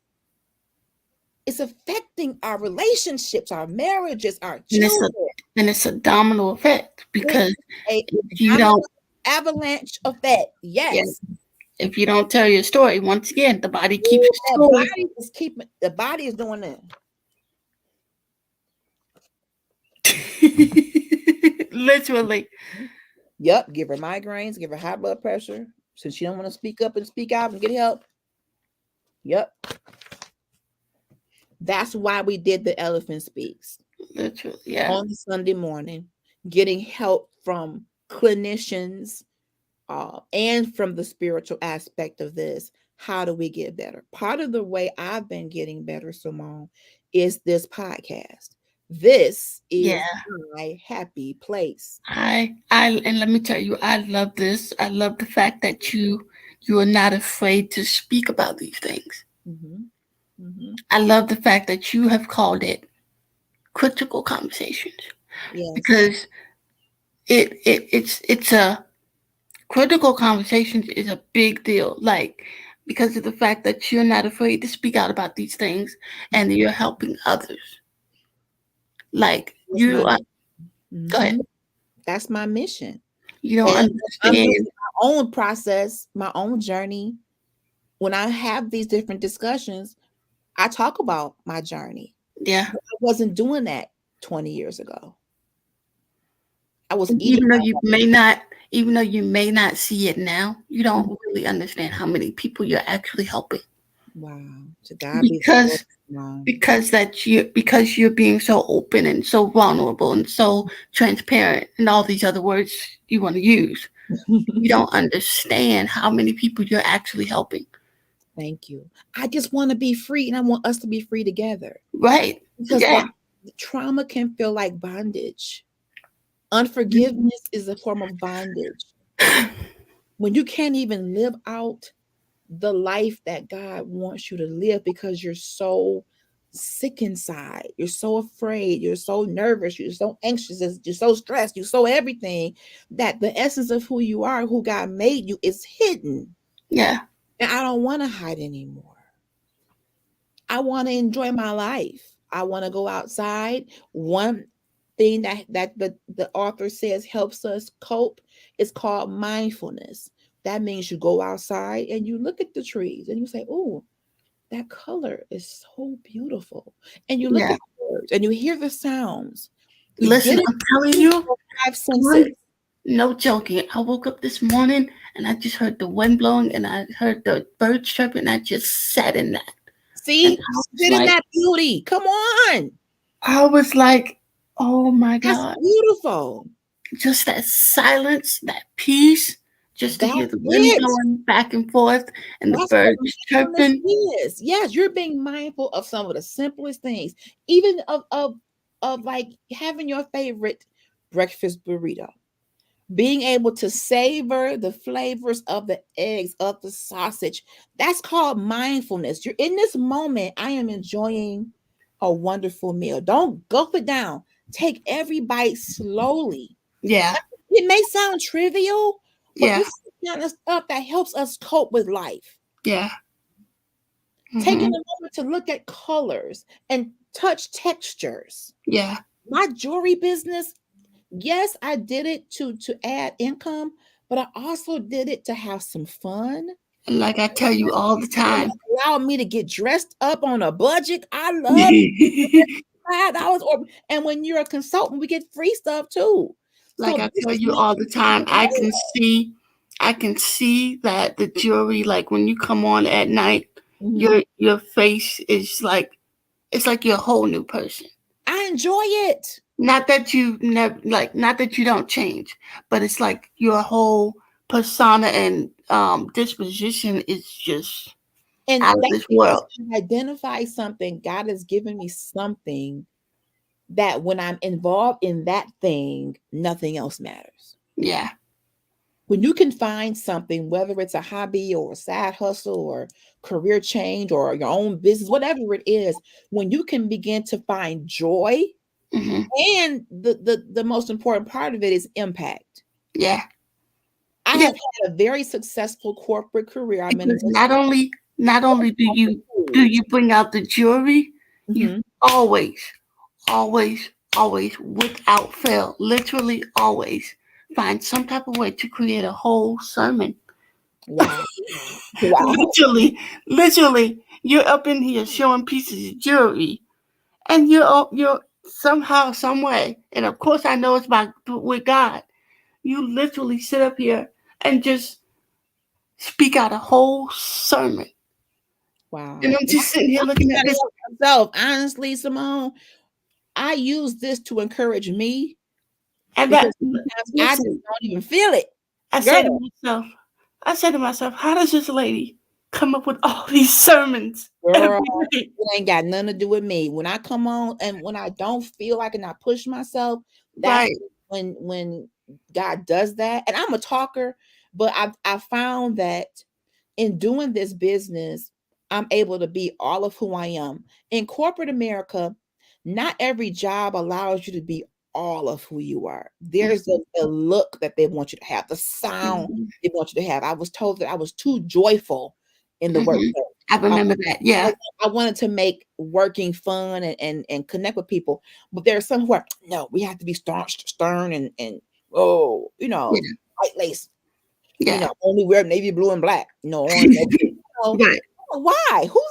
Speaker 4: It's affecting our relationships, our marriages, our children.
Speaker 3: And it's a domino effect because
Speaker 4: if you don't avalanche effect. Yes.
Speaker 3: If you don't tell your story, once again, the body keeps score.
Speaker 4: The body is doing that.
Speaker 3: Literally.
Speaker 4: Yep. Give her migraines, give her high blood pressure. Since she don't want to speak up and speak out and get help. Yep. That's why we did the Elephant Speaks.
Speaker 3: Literally, yeah.
Speaker 4: On Sunday morning, getting help from clinicians and from the spiritual aspect of this. How do we get better? Part of the way I've been getting better, Simone, is this podcast. This is my happy place.
Speaker 3: And let me tell you, I love this. I love the fact that you are not afraid to speak about these things.
Speaker 4: Mm-hmm. Mm-hmm.
Speaker 3: I love the fact that you have called it critical conversations.
Speaker 4: Yes.
Speaker 3: Because it's a critical conversations is a big deal. Like, because of the fact that you're not afraid to speak out about these things and you're helping others. Like you are.
Speaker 4: Mm-hmm.
Speaker 3: Go ahead.
Speaker 4: That's my mission.
Speaker 3: You don't understand
Speaker 4: my own process, my own journey. When I have these different discussions, I talk about my journey.
Speaker 3: Yeah.
Speaker 4: I wasn't doing that 20 years ago. I was
Speaker 3: even though you may not see it now, you don't really understand how many people you're actually helping.
Speaker 4: Wow.
Speaker 3: Because you're being so open and so vulnerable and so transparent and all these other words you want to use. You don't understand how many people you're actually helping.
Speaker 4: Thank you. I just want to be free, and I want us to be free together.
Speaker 3: Right.
Speaker 4: Because trauma can feel like bondage. Unforgiveness is a form of bondage. When you can't even live out the life that God wants you to live because you're so sick inside, you're so afraid, you're so nervous, you're so anxious, you're so stressed, you're so everything, that the essence of who you are, who God made you, is hidden.
Speaker 3: Yeah.
Speaker 4: And I don't want to hide anymore. I want to enjoy my life. I want to go outside. One thing that the author says helps us cope is called mindfulness. That means you go outside and you look at the trees and you say, oh, that color is so beautiful. And you look at the birds and you hear the sounds.
Speaker 3: Listen, I'm telling you,
Speaker 4: 5 senses.
Speaker 3: No joking. I woke up this morning and I just heard the wind blowing and I heard the birds chirping and I just sat in that.
Speaker 4: See, sit in that beauty. Come on.
Speaker 3: I was like, oh my God.
Speaker 4: That's beautiful.
Speaker 3: Just that silence, that peace, just to hear the wind blowing back and forth and the birds chirping.
Speaker 4: Yes, you're being mindful of some of the simplest things, even of like having your favorite breakfast burrito. being able to savor the flavors of the eggs, of the sausage. That's called mindfulness. You're in this moment. I am enjoying a wonderful meal. Don't gulp it down. Take every bite slowly.
Speaker 3: Yeah.
Speaker 4: It may sound trivial, but
Speaker 3: Yeah.
Speaker 4: this is the kind of stuff that helps us cope with life.
Speaker 3: Yeah.
Speaker 4: Taking a moment to look at colors and touch textures.
Speaker 3: Yeah.
Speaker 4: My jewelry business, yes, I did it to add income, but I also did it to have some fun.
Speaker 3: And like I tell you all the time,
Speaker 4: Allow me to get dressed up on a budget. I love $5 and when you're a consultant, we get free stuff too.
Speaker 3: like
Speaker 4: So
Speaker 3: I
Speaker 4: this
Speaker 3: tell
Speaker 4: is
Speaker 3: you all the time, I can see that the jewelry, like when you come on at night, your face is like, it's like you're a whole new person.
Speaker 4: I enjoy it.
Speaker 3: Not that you never not that you don't change, but it's like your whole persona and disposition is just
Speaker 4: And
Speaker 3: out of this world.
Speaker 4: Identify something. God has given me something that when I'm involved in that thing, nothing else matters.
Speaker 3: Yeah.
Speaker 4: When you can find something, whether it's a hobby or a side hustle or career change or your own business, whatever it is, when you can begin to find joy, and the most important part of it is impact.
Speaker 3: Yeah.
Speaker 4: I have had a very successful corporate career. I'm in
Speaker 3: not only do you bring out the jewelry, you always without fail, literally always find some type of way to create a whole sermon.
Speaker 4: Wow. Wow.
Speaker 3: literally, you're up in here showing pieces of jewelry, and you're somehow, some way, and of course I know it's with God. You literally sit up here and just speak out a whole sermon.
Speaker 4: Wow.
Speaker 3: And I'm just sitting here looking at this.
Speaker 4: Myself, honestly, Simone, I use this to encourage me. And that I just don't even feel it.
Speaker 3: I said to myself, how does this lady come up with all these sermons?
Speaker 4: Girl, it ain't got nothing to do with me. When I come on and when I don't feel like and I push myself, that's when God does that. And I'm a talker, but I found that in doing this business, I'm able to be all of who I am. In corporate America, not every job allows you to be all of who you are. There's a look that they want you to have, the sound they want you to have. I was told that I was too joyful in the workplace.
Speaker 3: I remember that. Yeah.
Speaker 4: I wanted to make working fun and connect with people. But there are some who are, no, we have to be stern and white lace.
Speaker 3: Yeah.
Speaker 4: Only wear navy blue and black. No, orange.
Speaker 3: Right.
Speaker 4: Why? Who?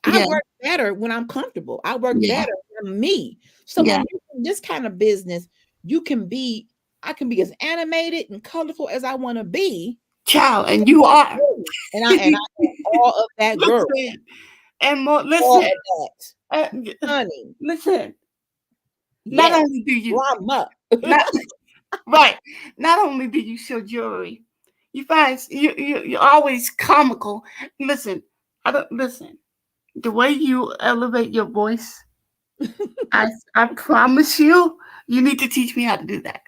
Speaker 4: I work better when I'm comfortable. I work better than me. So when you're in this kind of business, I can be as animated and colorful as I want to be.
Speaker 3: Child, and you are.
Speaker 4: And I am all of that girl.
Speaker 3: And more, listen.
Speaker 4: All of that. Honey.
Speaker 3: Listen. Not only do you not only do you show jewelry, you find you're always comical. Listen, the way you elevate your voice, I promise you need to teach me how to do that.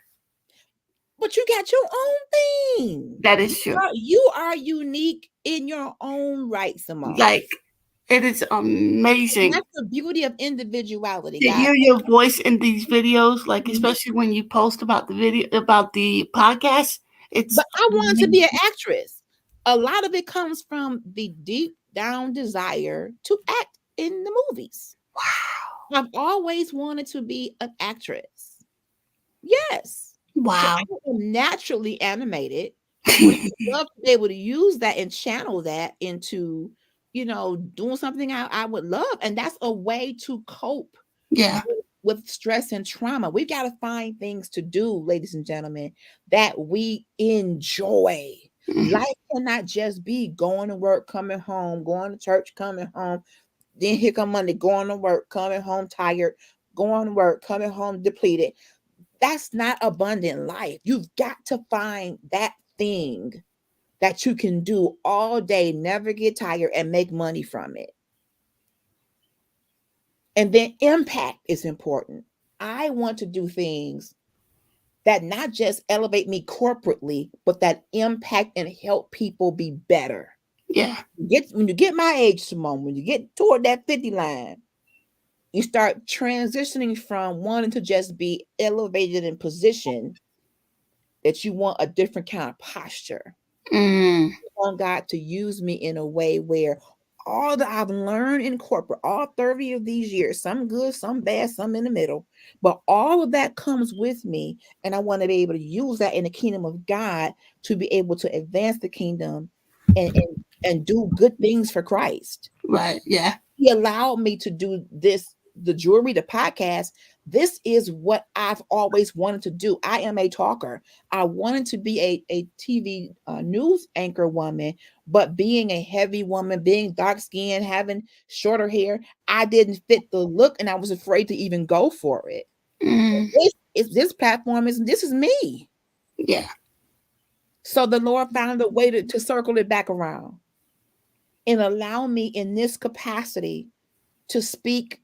Speaker 4: But you got your own thing.
Speaker 3: That is true.
Speaker 4: You are unique in your own right, Simone.
Speaker 3: Like, it is amazing.
Speaker 4: And that's the beauty of individuality.
Speaker 3: To hear your voice in these videos, like especially when you post about the podcast. But
Speaker 4: I want to be an actress. A lot of it comes from the deep down desire to act in the movies. Wow. I've always wanted to be an actress. Yes.
Speaker 3: Wow.
Speaker 4: So I'm naturally animated. I love to be able to use that and channel that into, doing something I would love. And that's a way to cope with stress and trauma. We've got to find things to do, ladies and gentlemen, that we enjoy. Life cannot just be going to work, coming home, going to church, coming home. Then here come Monday, going to work, coming home tired, going to work, coming home depleted. That's not abundant life. You've got to find that thing that you can do all day, never get tired, and make money from it. And then impact is important. I want to do things that not just elevate me corporately, but that impact and help people be better.
Speaker 3: Yeah.
Speaker 4: When you get my age, Simone, when you get toward that 50 line, you start transitioning from wanting to just be elevated in position, that you want a different kind of posture.
Speaker 3: Mm.
Speaker 4: You want God to use me in a way where all that I've learned in corporate, all 30 of these years, some good, some bad, some in the middle, but all of that comes with me. And I want to be able to use that in the kingdom of God to be able to advance the kingdom and do good things for Christ.
Speaker 3: Right. Yeah.
Speaker 4: He allowed me to do this, the jewelry, the podcast. This is what I've always wanted to do. I am a talker. I wanted to be a TV news anchor woman, but being a heavy woman, being dark skinned, having shorter hair, I didn't fit the look, and I was afraid to even go for it.
Speaker 3: Mm.
Speaker 4: This platform this is me.
Speaker 3: Yeah.
Speaker 4: So the Lord found a way to circle it back around and allow me in this capacity to speak,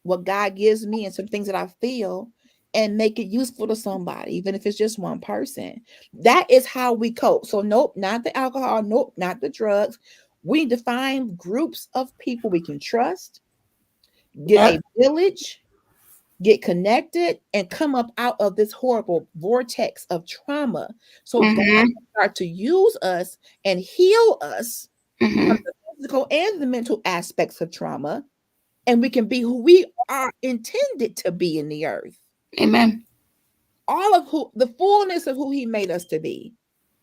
Speaker 4: what God gives me and some things that I feel, and make it useful to somebody, even if it's just one person. That is how we cope. So nope, not the alcohol. Nope, not the drugs. We define groups of people we can trust, get a village, get connected, and come up out of this horrible vortex of trauma. So God can start to use us and heal us from the physical and the mental aspects of trauma. And we can be who we are intended to be in the earth.
Speaker 3: Amen.
Speaker 4: All of the fullness of who he made us to be.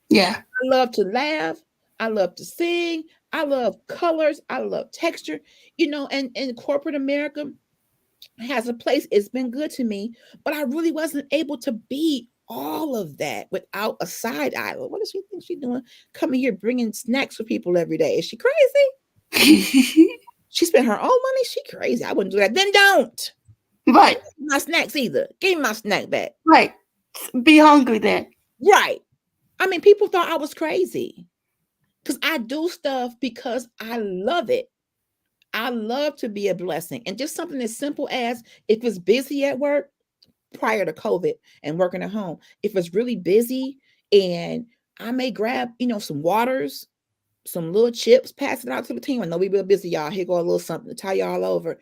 Speaker 3: Yeah.
Speaker 4: I love to laugh. I love to sing. I love colors. I love texture. And corporate America has a place. It's been good to me, but I really wasn't able to be all of that without a side island. What does she think she's doing? Coming here bringing snacks for people every day. Is she crazy? She spent her own money. She crazy. I wouldn't do that. Then don't.
Speaker 3: Right.
Speaker 4: My snacks either. Give me my snack back.
Speaker 3: Right. Be hungry then.
Speaker 4: Right. I mean, people thought I was crazy because I do stuff because I love it. I love to be a blessing. And just something as simple as if it's busy at work prior to COVID and working at home, if it's really busy and I may grab, some waters, some little chips, pass it out to the team. I know we real busy, y'all. Here go a little something to tie y'all over.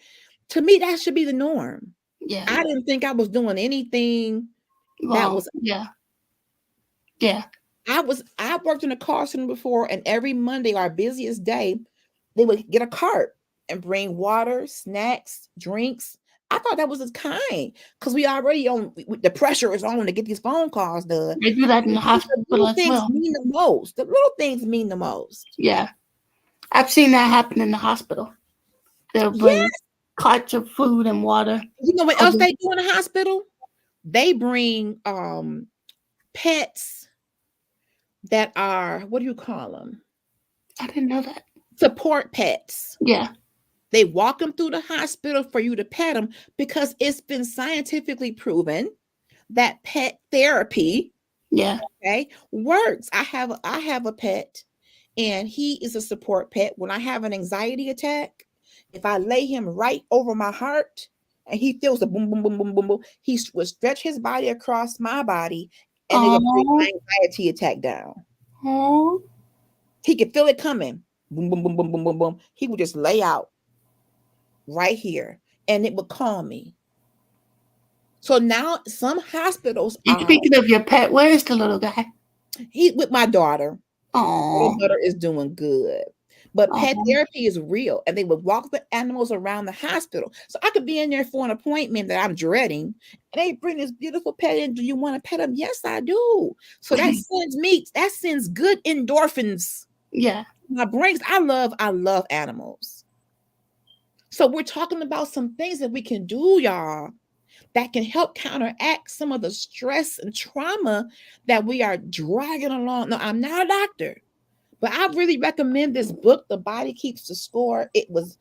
Speaker 4: To me, that should be the norm.
Speaker 3: Yeah.
Speaker 4: I didn't think I was doing anything that was.
Speaker 3: Yeah. Yeah.
Speaker 4: I worked in a car center before, and every Monday, our busiest day, they would get a cart and bring water, snacks, drinks. I thought that was as kind because we already the pressure is on to get these phone calls done.
Speaker 3: They do that in the hospital as well.
Speaker 4: Mean the most. The little things mean the most.
Speaker 3: Yeah. I've seen that happen in the hospital. They'll bring carts of food and water.
Speaker 4: You know what else they do in the hospital? They bring pets that are, what do you call them?
Speaker 3: I didn't know that.
Speaker 4: Support pets.
Speaker 3: Yeah.
Speaker 4: They walk them through the hospital for you to pet them because it's been scientifically proven that pet therapy, works. I have a pet, and he is a support pet. When I have an anxiety attack, if I lay him right over my heart and he feels the boom, boom, boom, boom, boom, boom, he will stretch his body across my body and it will bring my anxiety attack down. He could feel it coming. Boom, boom, boom, boom, boom, boom, boom. He would just lay out right here and it would calm me. So now some hospitals
Speaker 3: Speaking of your pet, where is the little guy?
Speaker 4: He's with my daughter.
Speaker 3: Oh,
Speaker 4: my daughter is doing good. But pet therapy is real, and they would walk the animals around the hospital. So I could be in there for an appointment that I'm dreading, and they bring this beautiful pet in. Do you want to pet him? Yes, I do. So that sends good endorphins.
Speaker 3: Yeah.
Speaker 4: My brains. I love animals. So we're talking about some things that we can do, y'all, that can help counteract some of the stress and trauma that we are dragging along. No, I'm not a doctor. But I really recommend this book, The Body Keeps the Score. It was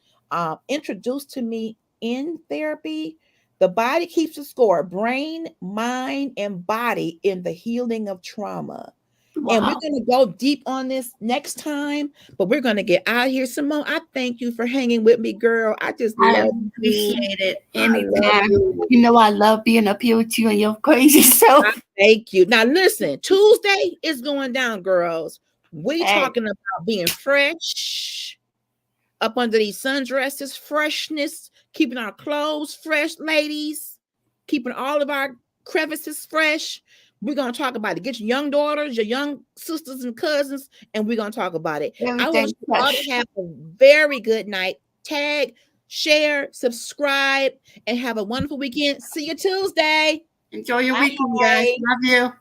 Speaker 4: introduced to me in therapy. The Body Keeps the Score, Brain, Mind, and Body in the Healing of Trauma. And we're going to go deep on this next time, but we're going to get out of here. Simone, I thank you for hanging with me, girl. I just love
Speaker 3: appreciate it anytime. You know, I love being up here with you and your crazy self.
Speaker 4: Thank you. Now, listen, Tuesday is going down, girls. We're talking about being fresh up under these sundresses, freshness, keeping our clothes fresh, ladies, keeping all of our crevices fresh. We're going to talk about it. Get your young daughters, your young sisters and cousins, and we're going to talk about it. I want you all to have a very good night. Tag, share, subscribe, and have a wonderful weekend. See you Tuesday.
Speaker 3: Enjoy your weekend, guys. Love you.